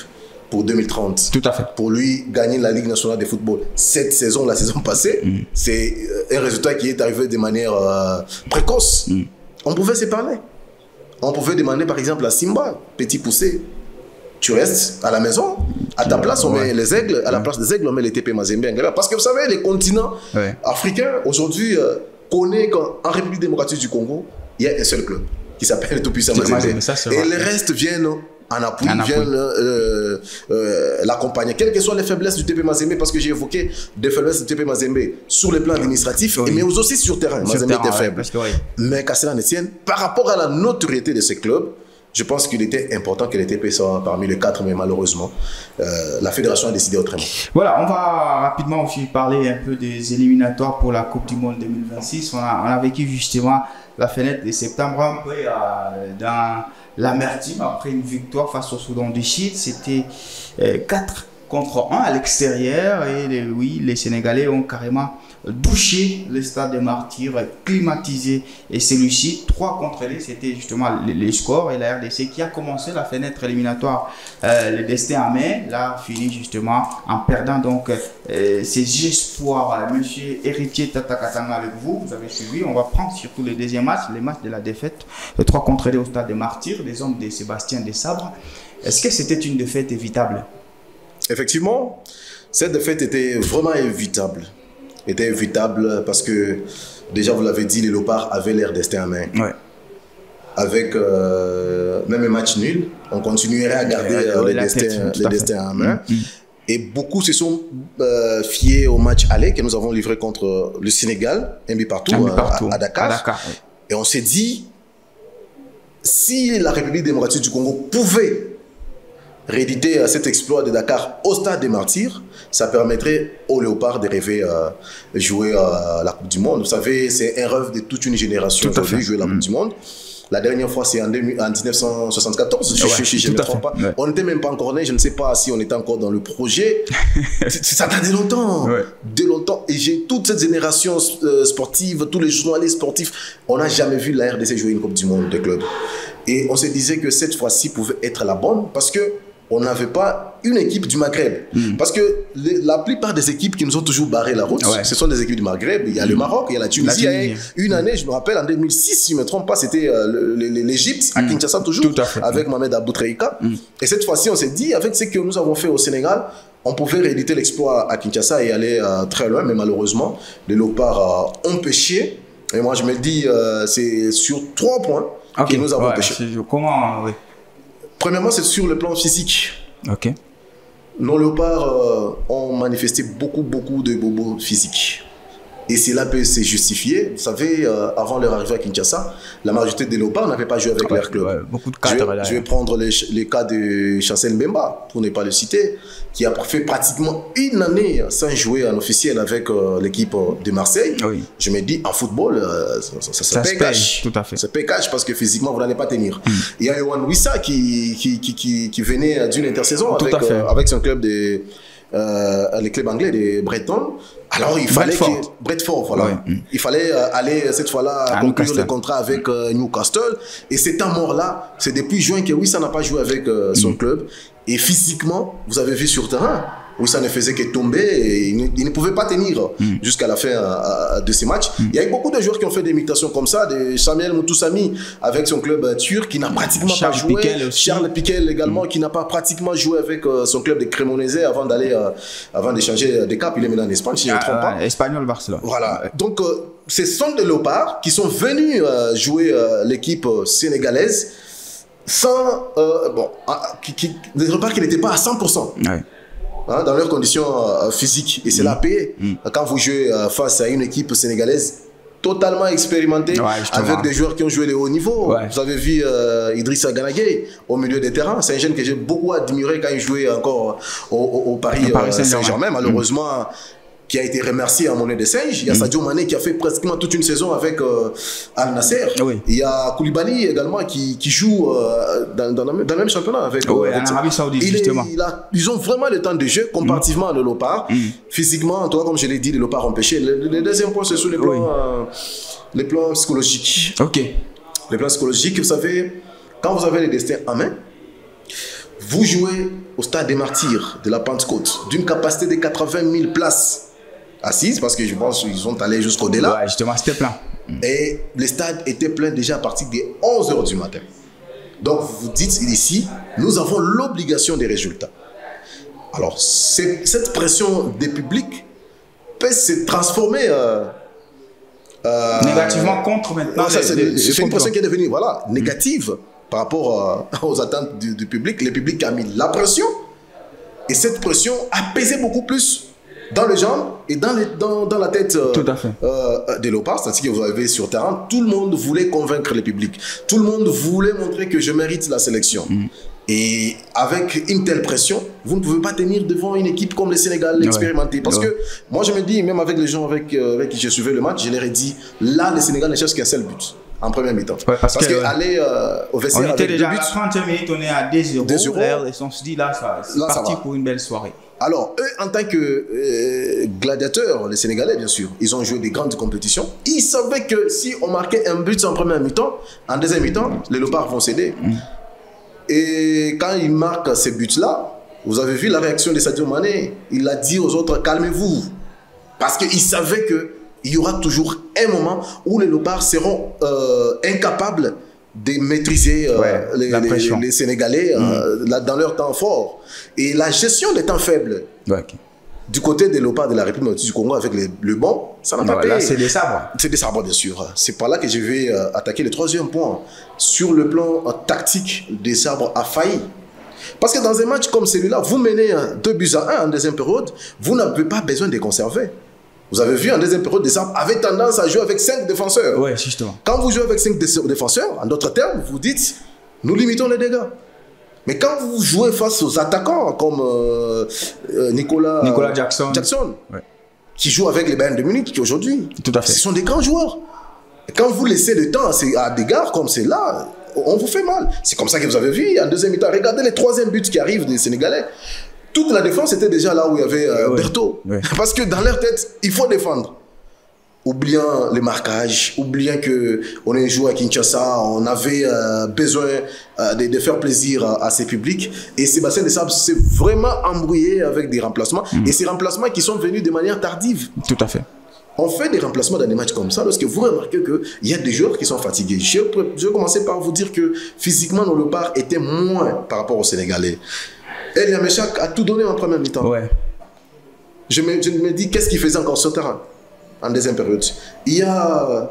S2: pour 2030.
S1: Tout à fait.
S2: Pour lui, gagner la Ligue nationale de football. Cette saison, la saison passée, c'est un résultat qui est arrivé de manière précoce. On pouvait se parler. On pouvait demander, par exemple, à Simba, petit poussé, tu restes à la maison, à ta place, on met les aigles, à la place des aigles, on met les TP Mazembe. Parce que vous savez, les continents africains, aujourd'hui, connaissent qu'en République démocratique du Congo, il y a un seul club qui s'appelle le Tout-Puissant Mazembe. Et les restes viennent en appui, viennent l'accompagner. Quelles que soient les faiblesses du TP Mazembe, parce que j'ai évoqué des faiblesses du TP Mazembe sur le plan administratif, mais aussi sur terrain. Mazembe était faible. Mais qu'à cela ne tienne, par rapport à la notoriété de ces clubs, je pense qu'il était important que les TP soient parmi les 4, mais malheureusement, la fédération a décidé autrement.
S1: Voilà, on va rapidement aussi parler un peu des éliminatoires pour la Coupe du Monde 2026. On a vécu justement la fenêtre de septembre un peu dans l'amertume après une victoire face au Soudan du Sud. C'était 4 contre 1 à l'extérieur et les Sénégalais ont carrément douché le stade des Martyrs, climatisé et celui-ci 3 contre 2, c'était justement les scores et la RDC qui a commencé la fenêtre éliminatoire, le destin en main, là fini justement en perdant donc ses espoirs. Monsieur Héritier Tatakatanga avec vous avez suivi, on va prendre surtout le deuxième match, les matchs de la défaite, 3 contre 2 au stade des Martyrs, les hommes de Sébastien Desabre. Est-ce que c'était une défaite évitable?
S2: Effectivement, cette défaite était vraiment évitable. Était évitable parce que, déjà vous l'avez dit, les Léopards avaient leur destin en main. Avec même un match nul, on continuerait à garder les destins en main. Et beaucoup se sont fiés au match aller que nous avons livré contre le Sénégal, un but partout, à Dakar. Et on s'est dit, si la République démocratique du Congo pouvait rééditer cet exploit de Dakar au stade des Martyrs, ça permettrait aux Léopards de rêver jouer la Coupe du Monde. Vous savez, c'est un rêve de toute une génération aujourd'hui, jouer la Coupe du Monde. La dernière fois, c'est en 1974, je ne me trompe pas. On n'était même pas encore né, je ne sais pas si on était encore dans le projet. Ça date de longtemps. De longtemps. Et j'ai toute cette génération sportive, tous les journalistes sportifs, on n'a jamais vu la RDC jouer une Coupe du Monde de club. Et on se disait que cette fois-ci pouvait être la bonne parce que on n'avait pas une équipe du Maghreb. Parce que la plupart des équipes qui nous ont toujours barré la route, ce sont des équipes du Maghreb. Il y a le Maroc, il y a la Tunisie. Il y a une année, je me rappelle, en 2006, si je ne me trompe pas, c'était l'Égypte, à Kinshasa toujours, avec Mohamed Aboutraïka. Et cette fois-ci, on s'est dit, avec ce que nous avons fait au Sénégal, on pouvait rééditer l'exploit à Kinshasa et aller très loin, mais malheureusement, les Léopards ont pêché. Et moi, je me dis, c'est sur 3 points que nous avons pêché.
S1: Comment
S2: Premièrement, c'est sur le plan physique.
S1: Ok.
S2: Nos Léopards ont manifesté beaucoup de bobos physiques. Et cela peut se justifier. Vous savez, avant leur arrivée à Kinshasa, la majorité des Léopards n'avaient pas joué avec leur club.
S1: Beaucoup de cadres.
S2: Je vais prendre les cas de Chancel Mbemba, pour ne pas le citer, qui a fait pratiquement une année sans jouer en officiel avec l'équipe de Marseille. Je me dis, en football, ça paye cash.
S1: Tout à fait.
S2: Ça paye cash parce que physiquement, vous n'allez pas tenir. Il y a Yohan Wissa qui venait d'une intersaison avec son club les clubs anglais de Breton. Alors il fallait Bradford, voilà. Il fallait aller cette fois-là conclure le contrat avec Newcastle. Et cet amour-là, c'est depuis juin que Wissa n'a pas joué avec son club. Et physiquement, vous avez vu sur terrain, Wissa ne faisait que tomber et il ne pouvait pas tenir jusqu'à la fin de ces matchs. Il y a eu beaucoup de joueurs qui ont fait des imitations comme ça, de Samuel Moutoussamy avec son club turc qui n'a pratiquement pas joué. Charles Piquel également qui n'a pas pratiquement joué avec son club de Cremonese avant d'échanger de cap. Il est maintenant en Espagne, si je ne me trompe pas.
S1: Espagnol Barcelone.
S2: Voilà. Donc, ce sont des Léopards qui sont venus jouer l'équipe sénégalaise sans des Léopards qui n'étaient pas à 100%. Dans leurs conditions physiques. Et c'est là payé. Quand vous jouez face à une équipe sénégalaise totalement expérimentée, avec des joueurs qui ont joué les hauts niveaux. Vous avez vu Idrissa Gana Gueye au milieu des terrains. C'est un jeune que j'ai beaucoup admiré quand il jouait encore au Paris Saint-Germain. Malheureusement, qui a été remercié en monnaie de singe. Il y a Sadio Mané qui a fait pratiquement toute une saison avec Al Nasser. Il y a Koulibaly également qui joue dans le même championnat avec
S1: en Arabie Saoudite, justement.
S2: Ils ont vraiment le temps de jeu comparativement à le Léopard. Physiquement, toi, comme je l'ai dit, les Léopards ont pêché. Le deuxième point, c'est sur les plans psychologiques. Les plans psychologiques, vous savez, quand vous avez les destins en main, vous jouez au stade des Martyrs de la Pentecôte, d'une capacité de 80 000 places assises, parce que je pense qu'ils sont allés jusqu'au-delà.
S1: Justement, c'était plein.
S2: Et le stade était plein déjà à partir des 11 h du matin. Donc, vous dites ici, nous avons l'obligation des résultats. Alors, cette pression des publics peut se transformer
S1: négativement contre maintenant.
S2: C'est une pression qui est devenue négative par rapport aux attentes du public. Le public a mis la pression et cette pression a pesé beaucoup plus dans les jambes et dans la tête des Léopards. C'est-à-dire que vous avez sur terrain, tout le monde voulait convaincre le public. Tout le monde voulait montrer que je mérite la sélection. Et avec une telle pression, vous ne pouvez pas tenir devant une équipe comme le Sénégal expérimentée. Parce que moi, je me dis, même avec les gens avec qui j'ai suivi le match, je leur ai dit, là, le Sénégal ne cherche qu'un seul but. En première mi-temps.
S1: Parce
S2: qu'aller au vestiaire avec 2 buts... On était déjà à
S1: la 30e minute, on est à 2-0. Et on se dit, là, c'est parti pour une belle soirée.
S2: Alors, eux, en tant que gladiateurs, les Sénégalais, bien sûr, ils ont joué des grandes compétitions. Ils savaient que si on marquait un but en première mi-temps, en deuxième mi-temps, les Léopards vont céder. Et quand ils marquent ces buts-là, vous avez vu la réaction de Sadio Mané. Il a dit aux autres, calmez-vous. Parce qu'ils savaient qu'il y aura toujours un moment où les Léopards seront incapables de maîtriser les Sénégalais dans leur temps fort. Et la gestion des temps faibles, du côté des Léopards de la République du Congo avec le banc, ça n'a pas payé.
S1: C'est des sabres.
S2: C'est des sabres, bien sûr. C'est par là que je vais attaquer le troisième point. Sur le plan tactique, des sabres a failli. Parce que dans un match comme celui-là, vous menez 2-1 en deuxième période, vous n'avez pas besoin de conserver. Vous avez vu en deuxième période, des sabres avaient tendance à jouer avec 5 défenseurs.
S1: Oui, justement.
S2: Quand vous jouez avec 5 défenseurs, en d'autres termes, vous dites, nous limitons les dégâts. Mais quand vous jouez face aux attaquants comme Nicolas Jackson qui joue avec les Bayern de Munich aujourd'hui, ce sont des grands joueurs. Et quand vous laissez le temps à des gars comme ceux-là, on vous fait mal. C'est comme ça que vous avez vu en deuxième mi-temps. Regardez les troisième buts qui arrivent des Sénégalais. Toute la défense était déjà là où il y avait Berthaud. Parce que dans leur tête, il faut défendre. ou bien les marquages, ou bien qu'on est joué à Kinshasa, on avait besoin de faire plaisir à ses publics. Et Sébastien Desabre s'est vraiment embrouillé avec des remplacements. Et ces remplacements qui sont venus de manière tardive.
S1: Tout à fait.
S2: On fait des remplacements dans des matchs comme ça lorsque vous remarquez qu'il y a des joueurs qui sont fatigués. Je vais commencer par vous dire que physiquement, nos Léopards étaient moins par rapport aux Sénégalais. El Yamechak a tout donné en première mi-temps.
S1: Ouais.
S2: Je me dis, qu'est-ce qu'il faisait encore sur le terrain en deuxième période? Il y a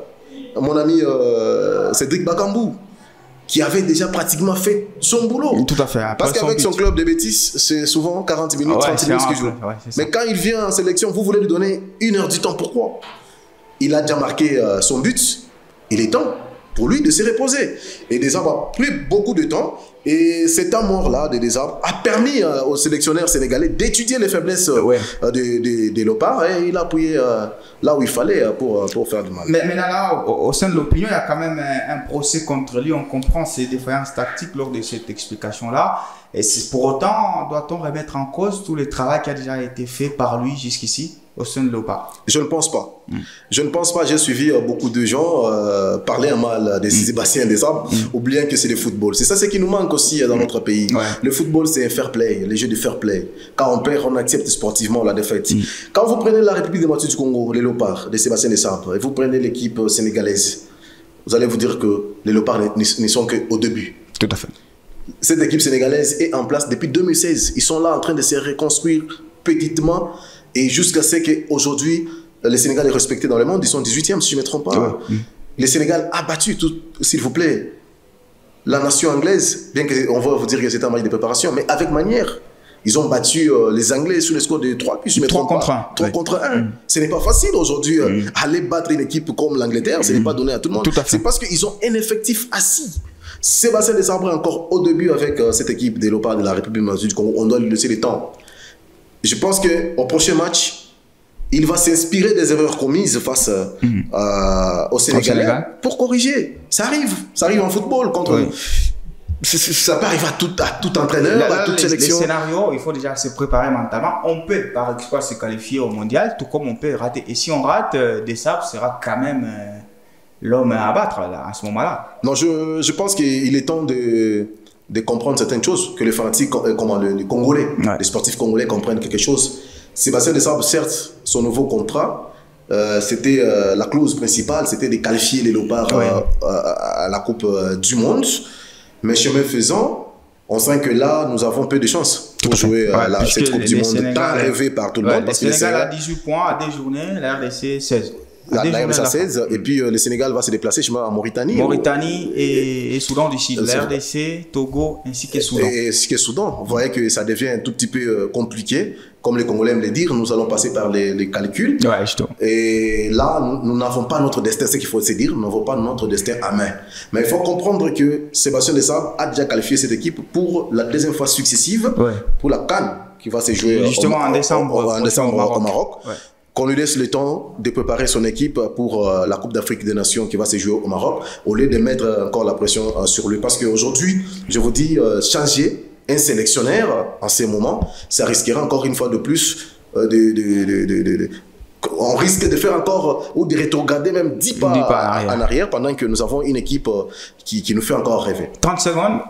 S2: mon ami Cédric Bakambou qui avait déjà pratiquement fait son boulot.
S1: Tout à fait.
S2: Parce qu'avec son club de bêtises, c'est souvent 40 minutes, 30 minutes qu'il joue.
S1: Ouais,
S2: mais quand il vient en sélection, vous voulez lui donner 1 heure du temps. Pourquoi? Il a déjà marqué son but. Il est temps pour lui de se reposer. Et Desabre a pris beaucoup de temps. Et cet amour-là de Desabre a permis aux sélectionneurs sénégalais d'étudier les faiblesses des Léopards. Et il a appuyé là où il fallait pour faire du mal.
S1: Mais là, au sein de l'opinion, il y a quand même un procès contre lui. On comprend ses défaillances tactiques lors de cette explication-là. Et pour autant, doit-on remettre en cause tout le travail qui a déjà été fait par lui jusqu'ici au sein de Léopard?
S2: Je ne pense pas. Je ne pense pas. J'ai suivi beaucoup de gens parler un mal de Sébastien Desabre, oubliant que c'est le football. C'est ça ce qui nous manque aussi dans notre pays. Ouais. Le football, c'est un fair play, les jeux de fair play. Quand on perd, on accepte sportivement la défaite. Quand vous prenez la République démocratique du Congo, les Léopards, de Sébastien Desabre, et vous prenez l'équipe sénégalaise, vous allez vous dire que les Léopards ne sont qu'au début.
S1: Tout à fait.
S2: Cette équipe sénégalaise est en place depuis 2016. Ils sont là en train de se reconstruire petitement. Et jusqu'à ce qu'aujourd'hui, le Sénégal est respecté dans le monde. Ils sont 18e, si je ne me trompe pas. Ouais. Le Sénégal a battu, s'il vous plaît, la nation anglaise. Bien qu'on va vous dire que c'était un match de préparation, mais avec manière. Ils ont battu les Anglais sur le score de 3 buts, si je ne me trompe pas. 3 contre 1. Ce n'est pas facile aujourd'hui. Aller battre une équipe comme l'Angleterre, ce n'est pas donné à tout le monde. C'est parce qu'ils ont un effectif assis. Sébastien Desabre est encore au début avec cette équipe des Léopards de la République démocratique du Congo. On doit lui laisser le temps. Je pense qu'au prochain match, il va s'inspirer des erreurs commises face au Sénégalais pour corriger. Ça arrive en football. Ça peut arriver à tout entraîneur, à toute sélection.
S1: Les scénarios, il faut déjà se préparer mentalement. On peut par exemple se qualifier au mondial, tout comme on peut rater. Et si on rate, Desabre sera quand même l'homme à abattre là, à ce moment-là.
S2: Non, je pense qu'il est temps de comprendre certaines choses, que les fanatiques, les Congolais, les sportifs congolais comprennent quelque chose. Sébastien Desabre, certes, son nouveau contrat, c'était la clause principale, c'était de qualifier les Léopards à la Coupe du Monde. Mais chemin faisant, on sent que là, nous avons peu de chance pour jouer cette Coupe du Monde tant rêvée par tout le monde.
S1: Le Sénégal a 18 points à 2 journées, la RDC 16.
S2: La RDC a 16, et puis le Sénégal va se déplacer en Mauritanie.
S1: Mauritanie et Soudan du Sud. La RDC, Togo, ainsi que Soudan.
S2: Ainsi que Soudan. Vous voyez que ça devient un tout petit peu compliqué. Comme les Congolais aiment le dire, nous allons passer par les calculs.
S1: Ouais, justement.
S2: Et là, nous n'avons pas notre destin, c'est ce qu'il faut se dire, nous n'avons pas notre destin à main. Mais il faut comprendre que Sébastien Desabre a déjà qualifié cette équipe pour la deuxième fois successive, pour la CAN qui va se jouer
S1: justement en décembre
S2: au Maroc. Ouais. Qu'on lui laisse le temps de préparer son équipe pour la Coupe d'Afrique des Nations qui va se jouer au Maroc, au lieu de mettre encore la pression sur lui. Parce qu'aujourd'hui, je vous dis, changer un sélectionneur en ces moments, ça risquerait encore une fois de plus on risque de faire encore ou de rétrograder même 10 pas en arrière pendant que nous avons une équipe qui nous fait encore rêver.
S1: 30 secondes.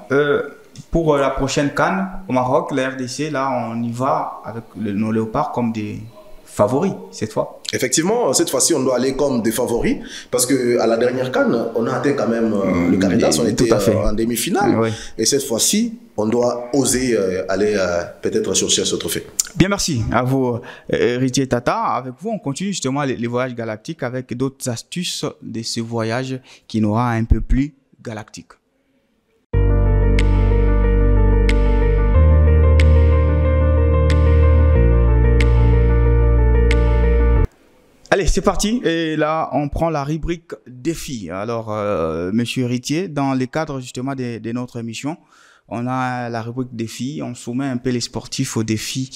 S1: Pour la prochaine CAN au Maroc, la RDC, là, on y va avec nos Léopards comme des favoris cette fois.
S2: Effectivement, cette fois-ci, on doit aller comme des favoris parce qu'à la dernière CAN, on a atteint quand même le Caritas, on était en demi-finale. Et cette fois-ci, on doit oser aller peut-être chercher ce trophée.
S1: Bien, merci à vous, Héritier Tata. Avec vous, on continue justement les voyages galactiques avec d'autres astuces de ce voyage qui nous rend un peu plus galactique. Allez, c'est parti. Et là, on prend la rubrique défi. Alors, monsieur Héritier, dans le cadre justement de notre émission, on a la rubrique défi. On soumet un peu les sportifs au défi.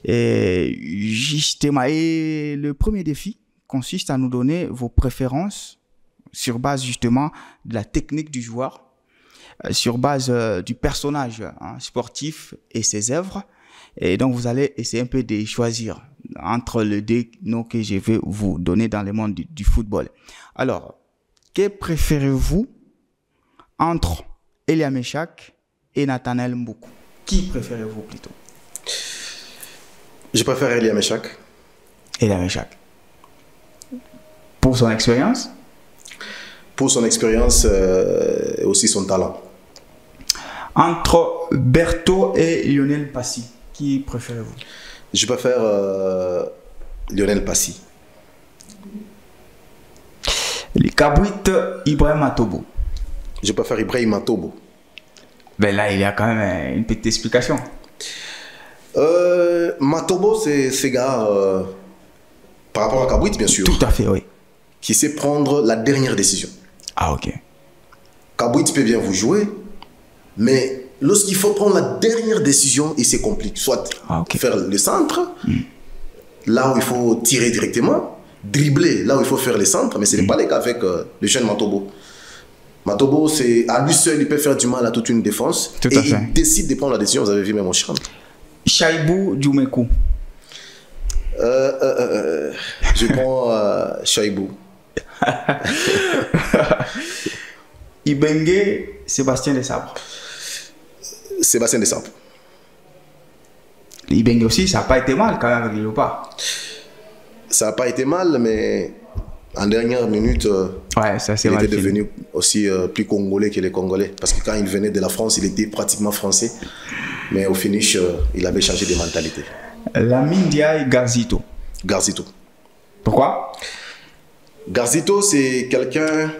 S1: Et justement, et le premier défi consiste à nous donner vos préférences sur base justement de la technique du joueur, sur base du personnage sportif et ses œuvres. Et donc, vous allez essayer un peu de choisir entre les deux noms que je vais vous donner dans le monde du football. Alors, que préférez-vous entre Elia Meshak et Nathanaël Mboukou? Qui préférez-vous plutôt?
S2: Je préfère Elia Meshak.
S1: Elia Meshak. Pour son expérience?
S2: Pour son expérience et aussi son talent.
S1: Entre Berthaud et Lionel Passy, qui préférez-vous?
S2: Je préfère Lionel Passy.
S1: Les Kabouit, Ibrahim Matobo.
S2: Je préfère Ibrahim Matobo.
S1: Ben là, il y a quand même une petite explication.
S2: Matobo, c'est ce gars, par rapport à Kabouit, bien sûr.
S1: Tout à fait, oui.
S2: Qui sait prendre la dernière décision.
S1: Ah, ok.
S2: Kabouit peut bien vous jouer, mais lorsqu'il faut prendre la dernière décision, il se complique. Soit faire le centre, là où il faut tirer directement, dribbler là où il faut faire les centres, mais ce n'est pas le cas avec le jeune Matobo. Matobo, à lui seul, il peut faire du mal à toute une défense.
S1: Tout à fait.
S2: Il décide de prendre la décision, vous avez vu même au champ.
S1: Chaibou Djoumekou.
S2: Je prends Chaibou.
S1: Ibengue, Sébastien Desabre.
S2: Sébastien Desabre.
S1: Ibengue aussi, ça n'a pas été mal quand même avec les Léopards.
S2: Ça n'a pas été mal, mais en dernière minute, il était devenu aussi plus congolais que les Congolais. Parce que quand il venait de la France, il était pratiquement français. Mais au finish, il avait changé de mentalité.
S1: Lamine Diaye Garzito.
S2: Garzito.
S1: Pourquoi?
S2: Garzito, c'est quelqu'un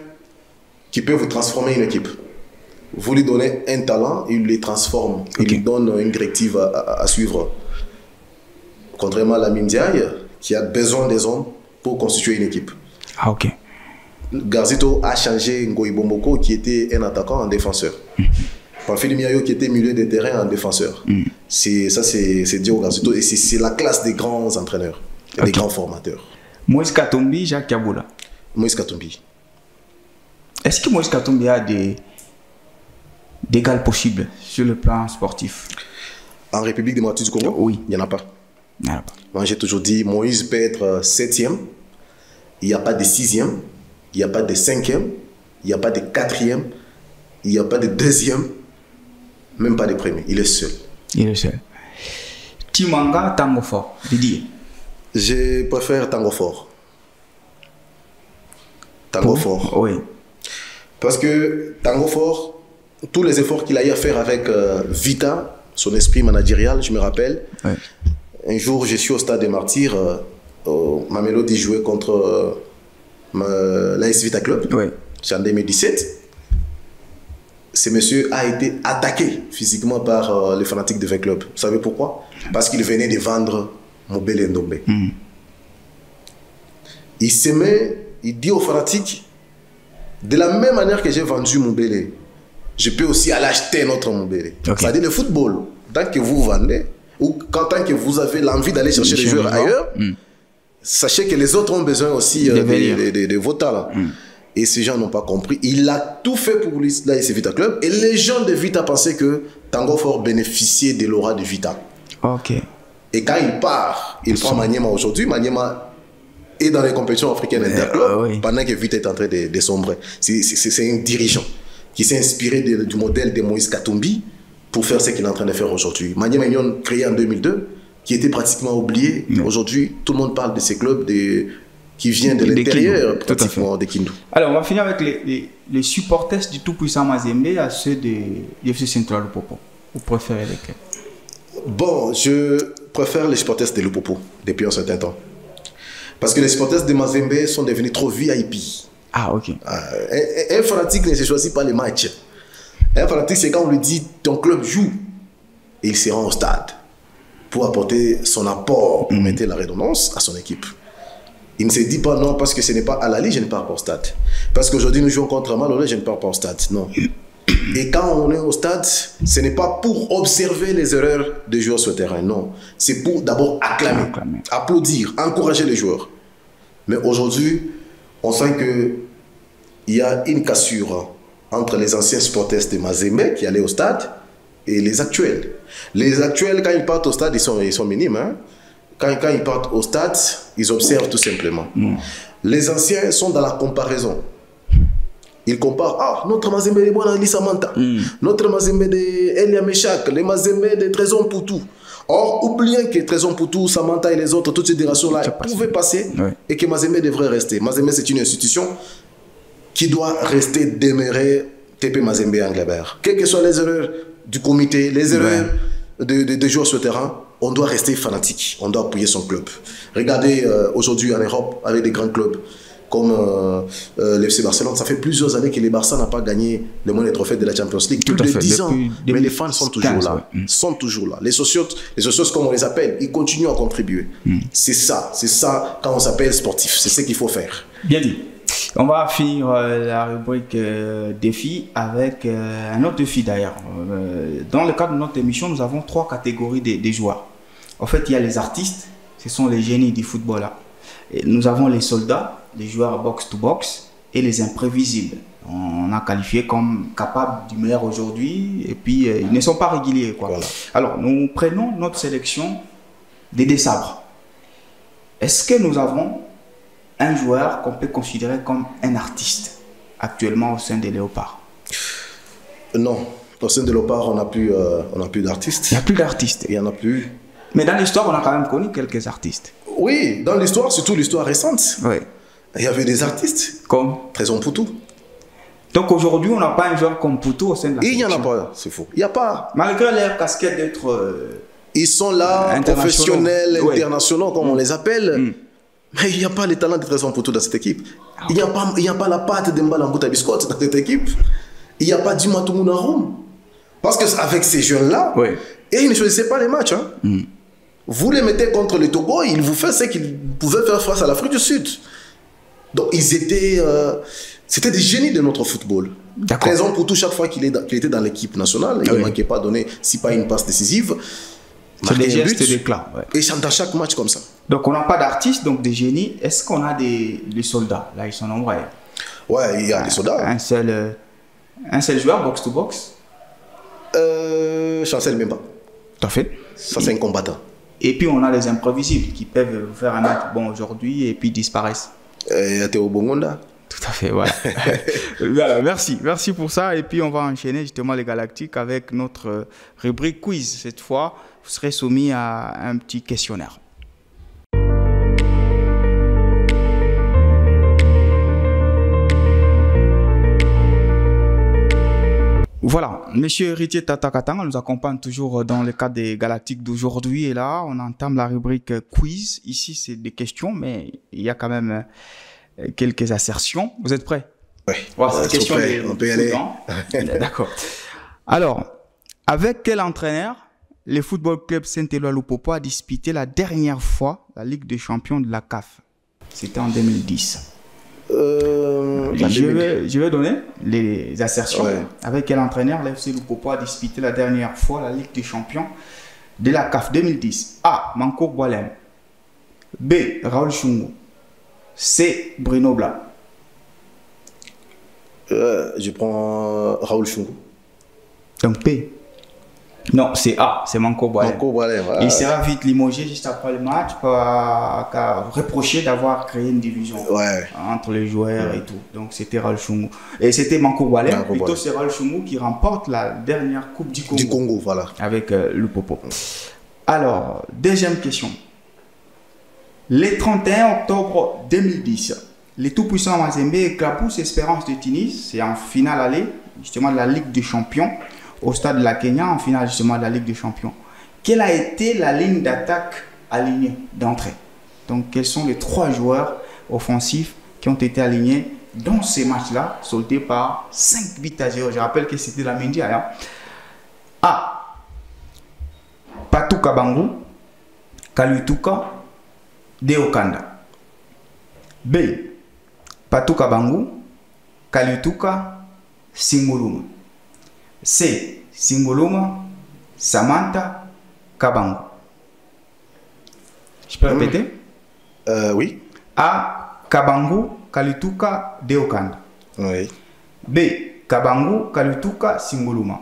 S2: qui peut vous transformer une équipe. Vous lui donnez un talent, il le transforme. Il lui donne une directive à suivre. Contrairement à Lamine Diaye, qui a besoin des hommes pour constituer une équipe.
S1: Ah, ok.
S2: Garzito a changé Ngoyi Bomboko, qui était un attaquant, en défenseur. Pamphile Miayo, qui était milieu de terrain, en défenseur. Ça, c'est Dio Garzito. Et c'est la classe des grands entraîneurs, des grands formateurs.
S1: Moïse Katumbi, Jacques Kaboula.
S2: Moïse Katumbi.
S1: Est-ce que Moïse Katumbi a des d'égal possible sur le plan sportif?
S2: En République démocratique du Congo?
S1: Oui.
S2: Il n'y en a pas.
S1: Il n'y en a pas.
S2: Moi, j'ai toujours dit, Moïse peut être 7e, il n'y a pas de 6e, il n'y a pas de 5e, il n'y a pas de 4e, il n'y a pas de 2e, même pas de premier. Il est seul.
S1: Il est seul. Timanga, Tango Fort, Didier.
S2: Je préfère Tango Fort. Tango Fort.
S1: Oui.
S2: Parce que Tango Fort, tous les efforts qu'il a eu à faire avec Vita, son esprit managérial, je me rappelle.
S1: Oui.
S2: Un jour, je suis au stade des Martyrs, Mamelodi jouait contre l'AS Vita Club.
S1: Oui.
S2: C'est en 2017. Ce monsieur a été attaqué physiquement par les fanatiques de Vita Club. Vous savez pourquoi? Parce qu'il venait de vendre Mobele Ndombe. Il s'aimait, il dit aux fanatiques, de la même manière que j'ai vendu Mobele, je peux aussi aller acheter notre Mobele. C'est-à-dire le football, tant que vous vendez, ou tant que vous avez l'envie d'aller chercher des joueurs ailleurs, sachez que les autres ont besoin aussi de vos talents. Et ces gens n'ont pas compris. Il a tout fait pour l'AS Vita Club. Et les gens de Vita pensaient que Tango Fort bénéficiait de l'aura de Vita.
S1: Ok.
S2: Et quand il part, il prend Maniema aujourd'hui. Maniema est dans les compétitions africaines interclubs pendant que Vita est en train de sombrer. C'est un dirigeant qui s'est inspiré du modèle de Moïse Katumbi pour faire ce qu'il est en train de faire aujourd'hui. Maniema Union, créé en 2002, qui était pratiquement oublié. Aujourd'hui, tout le monde parle de ces clubs qui viennent de l'intérieur, pratiquement, de Kindu.
S1: Alors, on va finir avec les supporters du tout-puissant Mazembe à ceux de l'FC Central Lupopo. Vous préférez lesquels?
S2: Bon, je préfère les supporters de Lupopo depuis un certain temps. Parce que les supporters de Mazembe sont devenus trop VIP.
S1: Ah, ok.
S2: Un fanatique ne se choisit pas les matchs. Un fanatique, c'est quand on lui dit ton club joue. Et il se rend au stade pour apporter son apport, pour mettre la redondance à son équipe. Il ne se dit pas non, parce que ce n'est pas à la Ligue, je ne pars pas au stade. Parce qu'aujourd'hui, nous jouons contre Malolé, je ne pars pas au stade. Non. Et quand on est au stade, ce n'est pas pour observer les erreurs des joueurs sur le terrain. Non. C'est pour d'abord acclamer, applaudir, encourager les joueurs. Mais aujourd'hui, on sent qu'il y a une cassure entre les anciens supporters de Mazembe qui allaient au stade et les actuels. Les actuels, quand ils partent au stade, ils sont minimes. Hein? quand ils partent au stade, ils observent tout simplement. Les anciens sont dans la comparaison. Ils comparent, ah, notre Mazembe de Boanali Samantha, notre Mazembe de Elia Meshak, les Mazembe de Trésor Poutou. Or, oubliant que Trésor Poutou, Samantha et les autres, toutes ces directions-là pouvaient passer et que Mazembe devrait rester. Mazembe, c'est une institution qui doit rester demeurée TP Mazembe Anglebert. Quelles que soient les erreurs du comité, les erreurs des joueurs sur le terrain, on doit rester fanatique, on doit appuyer son club. Regardez aujourd'hui en Europe, avec des grands clubs comme l'FC Barcelone, ça fait plusieurs années que les Barça n'a pas gagné le moindre trophée de la Champions League. Plus de 10 ans. Mais les fans sont toujours là. Sont toujours là. Les socios, comme on les appelle, ils continuent à contribuer. C'est ça quand on s'appelle sportif. C'est ce qu'il faut faire.
S1: Bien dit. On va finir la rubrique défi avec un autre défi d'ailleurs. Dans le cadre de notre émission, nous avons 3 catégories des joueurs. En fait, il y a les artistes, ce sont les génies du football là. Et nous avons les soldats, les joueurs box-to-box et les imprévisibles. On a qualifié comme capables du meilleur aujourd'hui et puis ils ne sont pas réguliers, quoi. Voilà. Alors, nous prenons notre sélection des sabres. Est-ce que nous avons un joueur qu'on peut considérer comme un artiste actuellement au sein des Léopards?
S2: Non, au sein des Léopards, on n'a plus d'artistes.
S1: Il n'y a plus d'artistes.
S2: Il n'y en a plus.
S1: Mais dans l'histoire, on a quand même connu quelques artistes.
S2: Oui, dans l'histoire, surtout l'histoire récente.
S1: Oui.
S2: Il y avait des artistes.
S1: Comme
S2: Trésor Poutou.
S1: Donc aujourd'hui, on n'a pas un joueur comme Poutou au sein de la sélection.
S2: Il n'y en a pas, c'est faux. Il n'y a pas.
S1: Malgré leur casquette d'être...
S2: ils sont là, professionnels, internationaux, comme on les appelle. Mais il n'y a pas les talents de Trésor Poutou dans cette équipe. Il n'y a pas la patte de Mbalambuta Biscotte dans cette équipe. Il n'y a pas Dimatou Narum. Parce qu'avec ces jeunes-là, et ils ne choisissaient pas les matchs. Vous les mettez contre le Togo, ils vous font ce qu'ils pouvaient faire face à l'Afrique du Sud. Donc ils étaient... c'était des génies de notre football. Trésor Poutou, chaque fois qu'il était dans l'équipe nationale, il ne manquait pas de donner, si pas une passe décisive,
S1: c'est des gestes d'éclat.
S2: Et chante à chaque match comme ça.
S1: Donc on n'a pas d'artistes, donc des génies. Est-ce qu'on a des soldats? Là, ils sont nombreux.
S2: Ouais, il y a des soldats.
S1: Un seul joueur, box-to-box?
S2: Chancel même pas.
S1: Tout à fait.
S2: Ça, c'est un combattant.
S1: Et puis on a les imprévisibles qui peuvent faire un match bon aujourd'hui et puis disparaissent.
S2: Théo Bongonda.
S1: Tout à fait, voilà. Voilà, merci pour ça. Et puis on va enchaîner justement les Galactiques avec notre rubrique quiz. Cette fois, vous serez soumis à un petit questionnaire. Voilà, Monsieur Héritier Tatakatanga nous accompagne toujours dans le cadre des Galactiques d'aujourd'hui. Et là, on entame la rubrique quiz. Ici, c'est des questions, mais il y a quand même quelques assertions. Vous êtes prêts?
S2: Oui,
S1: on peut y aller. D'accord. Alors, avec quel entraîneur le Football Club Saint-Éloi-Lupopo a disputé la dernière fois la Ligue des Champions de la CAF? C'était en 2010. Je vais donner les assertions. Avec quel entraîneur l'FC Lupopo a disputé la dernière fois la Ligue des Champions de la CAF 2010? A. Mankour Boalem. B. Raoul Chungu. C. Bruno Bla.
S2: Je prends Raoul Chungu.
S1: Donc P. Non, c'est A, c'est Mankour Boalem. Il sera vite limogé juste après le match car reproché d'avoir créé une division entre les joueurs et tout. Donc c'était Raoul Chungu. Et c'était Mankour Boalem, plutôt c'est Raoul Chungu qui remporte la dernière Coupe du Congo.
S2: Du Congo, voilà.
S1: Avec Lupopo. Alors, deuxième question. Le 31 octobre 2010, les tout-puissants Mazembe et Clapous Espérance de Tunis, c'est en finale aller justement de la Ligue des Champions, au stade de la Kenya, en finale justement de la Ligue des Champions. Quelle a été la ligne d'attaque alignée d'entrée? Donc, quels sont les 3 joueurs offensifs qui ont été alignés dans ces matchs-là, soldés par 5 buts à 0? Je rappelle que c'était la Mendia. Hein? A. Patou Kabangu, Kaluituka, Deokanda. B. Patou Kabangu, Kaluituka, Singuluma. C. Singuluma, Samantha, Kabangu. Je peux répéter?
S2: Oui.
S1: A. Kabangu, Kaluituka, Deokanda.
S2: Oui.
S1: B. Kabangu, Kaluituka, Singuluma.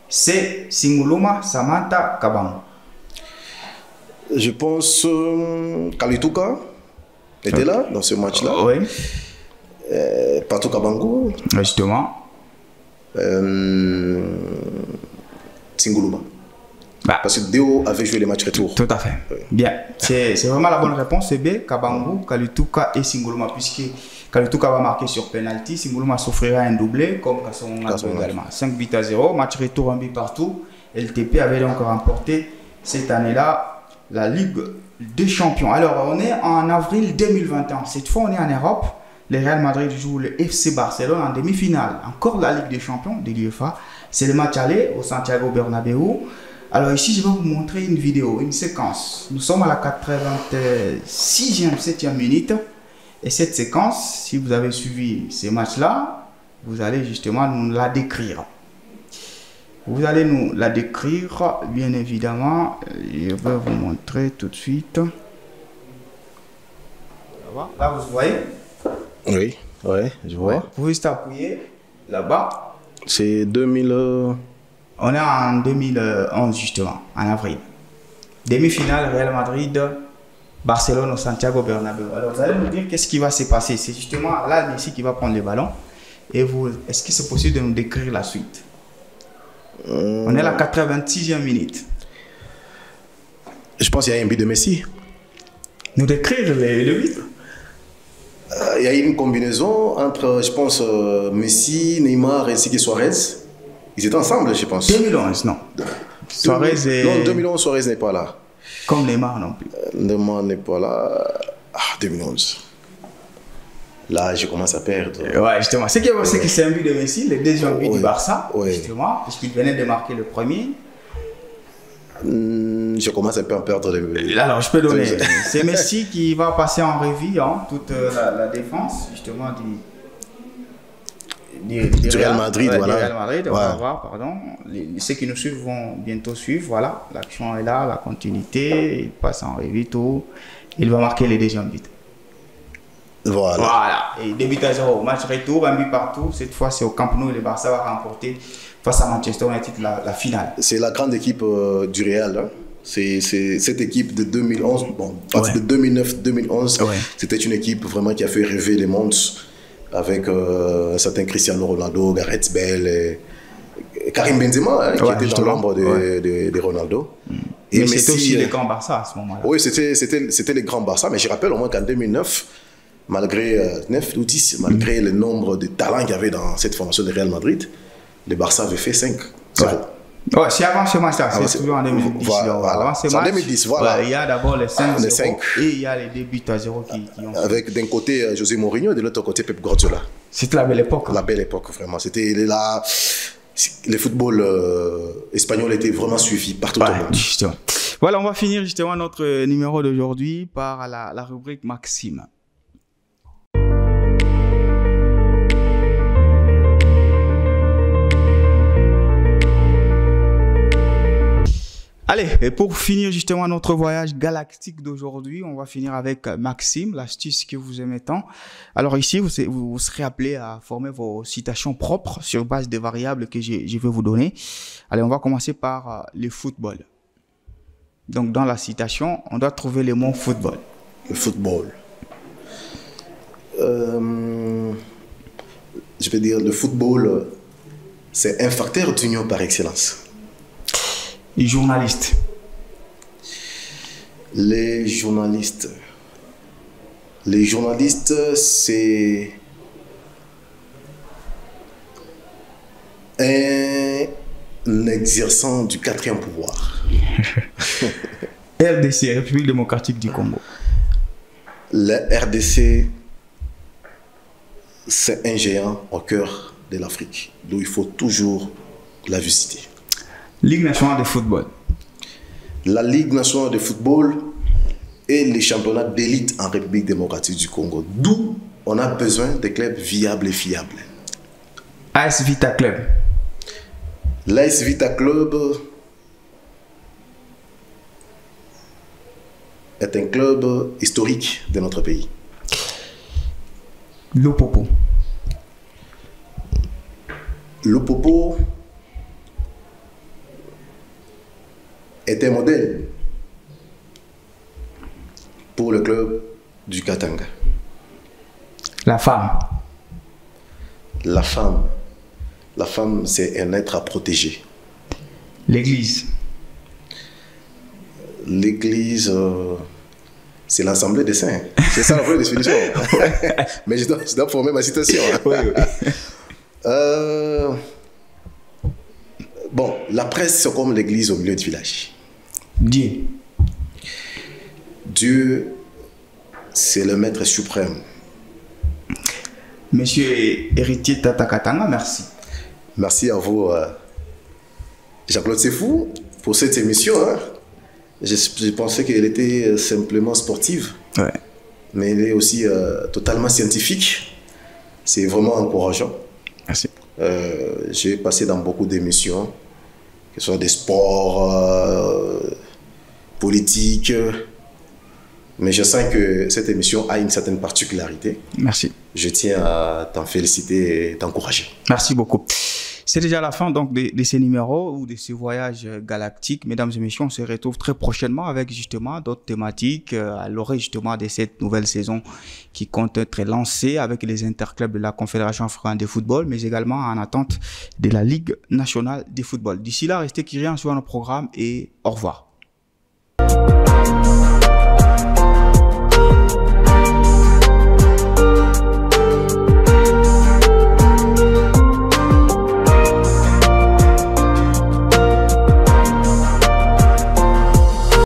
S1: C. Singuluma, Samantha, Kabangu.
S2: Je pense Kalituka était là dans ce match-là.
S1: Oui.
S2: Patou Kabango.
S1: Justement.
S2: Singuluma.
S1: Bah.
S2: Parce que Deo avait joué les matchs retour.
S1: Tout à fait. Oui. Bien. C'est vraiment la bonne réponse. C'est B, Kabango, Kalituka et Singuluma. Puisque Kalituka va marquer sur penalty, Singuluma s'offrira un doublé, comme Kassonga également. 5-0, match retour, un but partout. LTP avait donc remporté cette année-là la Ligue des Champions. Alors, on est en avril 2021. Cette fois, on est en Europe. Le Real Madrid joue le FC Barcelone en demi-finale. Encore la Ligue des Champions de l'UEFA. C'est le match aller au Santiago Bernabéu. Alors ici, je vais vous montrer une vidéo, une séquence. Nous sommes à la 86e, 7e minute. Et cette séquence, si vous avez suivi ces matchs-là, vous allez justement nous la décrire. Vous allez nous la décrire, bien évidemment. Je vais vous montrer tout de suite. Là, vous voyez?
S2: Oui, ouais, je vois.
S1: Vous pouvez juste appuyer là-bas.
S2: C'est 2000...
S1: On est en 2011 justement, en avril. Demi-finale Real Madrid, Barcelone au Santiago Bernabéu. Alors vous allez nous dire qu'est-ce qui va se passer. C'est justement là Messi qui va prendre le ballon. Et vous, est-ce que c'est possible de nous décrire la suite? On est à la 86e minute.
S2: Je pense qu'il y a un but de Messi.
S1: Nous décrire le but?
S2: Il y a une combinaison entre, je pense, Messi, Neymar ainsi que Suarez. Ils étaient ensemble, je pense.
S1: 2011, non. Suarez est...
S2: Non, 2011, Suarez n'est pas là.
S1: Comme Neymar non plus.
S2: Neymar n'est pas là. Ah, 2011. Là, je commence à perdre.
S1: Ouais, justement. Ce qui est c'est que c'est un but de Messi, le deuxième but du Barça, justement, puisqu'il venait de marquer le premier.
S2: Je commence un peu à perdre.
S1: Alors, je peux donner. C'est Messi qui va passer en revue toute la défense, justement, du
S2: Real Madrid. Voilà.
S1: Real Madrid, on va voir, pardon. Ceux qui nous suivent vont bientôt suivre. Voilà, l'action est là, la continuité. Il passe en revue tout. Il va marquer le deuxième but. Voilà. Et 2-0. Match retour, un but partout. Cette fois, c'est au Camp Nou et le Barça va remporter face à Manchester United la finale.
S2: C'est la grande équipe du Real. Hein. C'est cette équipe de 2011. Bon, de 2009-2011, c'était une équipe vraiment qui a fait rêver les mondes avec un certain Cristiano Ronaldo, Gareth Bale et Karim Benzema, qui était dans l'ombre de Ronaldo.
S1: Mais c'était aussi les grands Barça à ce moment-là.
S2: Oui, c'était les grands Barça. Mais je rappelle au moins qu'en 2009, malgré 9 ou 10, malgré le nombre de talents qu'il y avait dans cette formation de Real Madrid, le Barça avait fait 5-0.
S1: Ouais, c'est avant ce match-là, c'est toujours en 2010.
S2: Voilà. C'est en 2010, voilà.
S1: Il y a d'abord les 5-0 et il y a les 2 buts à 0 qui ont...
S2: Avec d'un côté José Mourinho et de l'autre côté Pep Guardiola.
S1: C'était la belle époque.
S2: La belle époque, vraiment. C'était là... Le football espagnol était vraiment suivi partout au monde.
S1: Justement. Voilà, on va finir justement notre numéro d'aujourd'hui par la rubrique Maxime. Allez, et pour finir justement notre voyage galactique d'aujourd'hui, on va finir avec Maxime, l'astuce que vous aimez tant. Alors ici, vous serez appelé à former vos citations propres sur base des variables que je vais vous donner. Allez, on va commencer par le football. Donc dans la citation, on doit trouver le mot football.
S2: Le football. Je vais dire, le football, c'est un facteur d'union par excellence.
S1: Les journalistes.
S2: Les journalistes, c'est un exerçant du 4e pouvoir.
S1: RDC, République démocratique du Congo.
S2: La RDC, c'est un géant au cœur de l'Afrique, d'où il faut toujours la visiter.
S1: Ligue nationale de football.
S2: La Ligue nationale de football et les championnats d'élite en République démocratique du Congo. D'où on a besoin de clubs viables et fiables.
S1: AS Vita Club.
S2: L'AS Vita Club est un club historique de notre pays.
S1: Lopopo.
S2: Lopopo est un modèle pour le club du Katanga.
S1: La femme.
S2: La femme. La femme, c'est un être à protéger.
S1: L'église.
S2: L'église, c'est l'assemblée des saints. C'est ça la vraie définition. Mais je dois former ma citation.
S1: Oui, oui.
S2: Bon, la presse, c'est comme l'église au milieu du village.
S1: Dieu.
S2: Dieu, c'est le maître suprême.
S1: Monsieur Héritier Tata Katanga, merci.
S2: Merci à vous, Jacques-Claude Sefou, pour cette émission. Hein. Je pensais qu'elle était simplement sportive,
S1: Ouais.
S2: mais elle est aussi totalement scientifique. C'est vraiment encourageant.
S1: Merci.
S2: J'ai passé dans beaucoup d'émissions, que ce soit des sports, politiques, mais je sens que cette émission a une certaine particularité.
S1: Merci.
S2: Je tiens à t'en féliciter et t'encourager.
S1: Merci beaucoup. C'est déjà la fin donc de ces numéros ou de ce voyage galactique. Mesdames et messieurs, on se retrouve très prochainement avec justement d'autres thématiques à l'orée justement de cette nouvelle saison qui compte être lancée avec les interclubs de la Confédération africaine de football, mais également en attente de la Ligue nationale de football. D'ici là, restez curieux sur nos programmes et au revoir.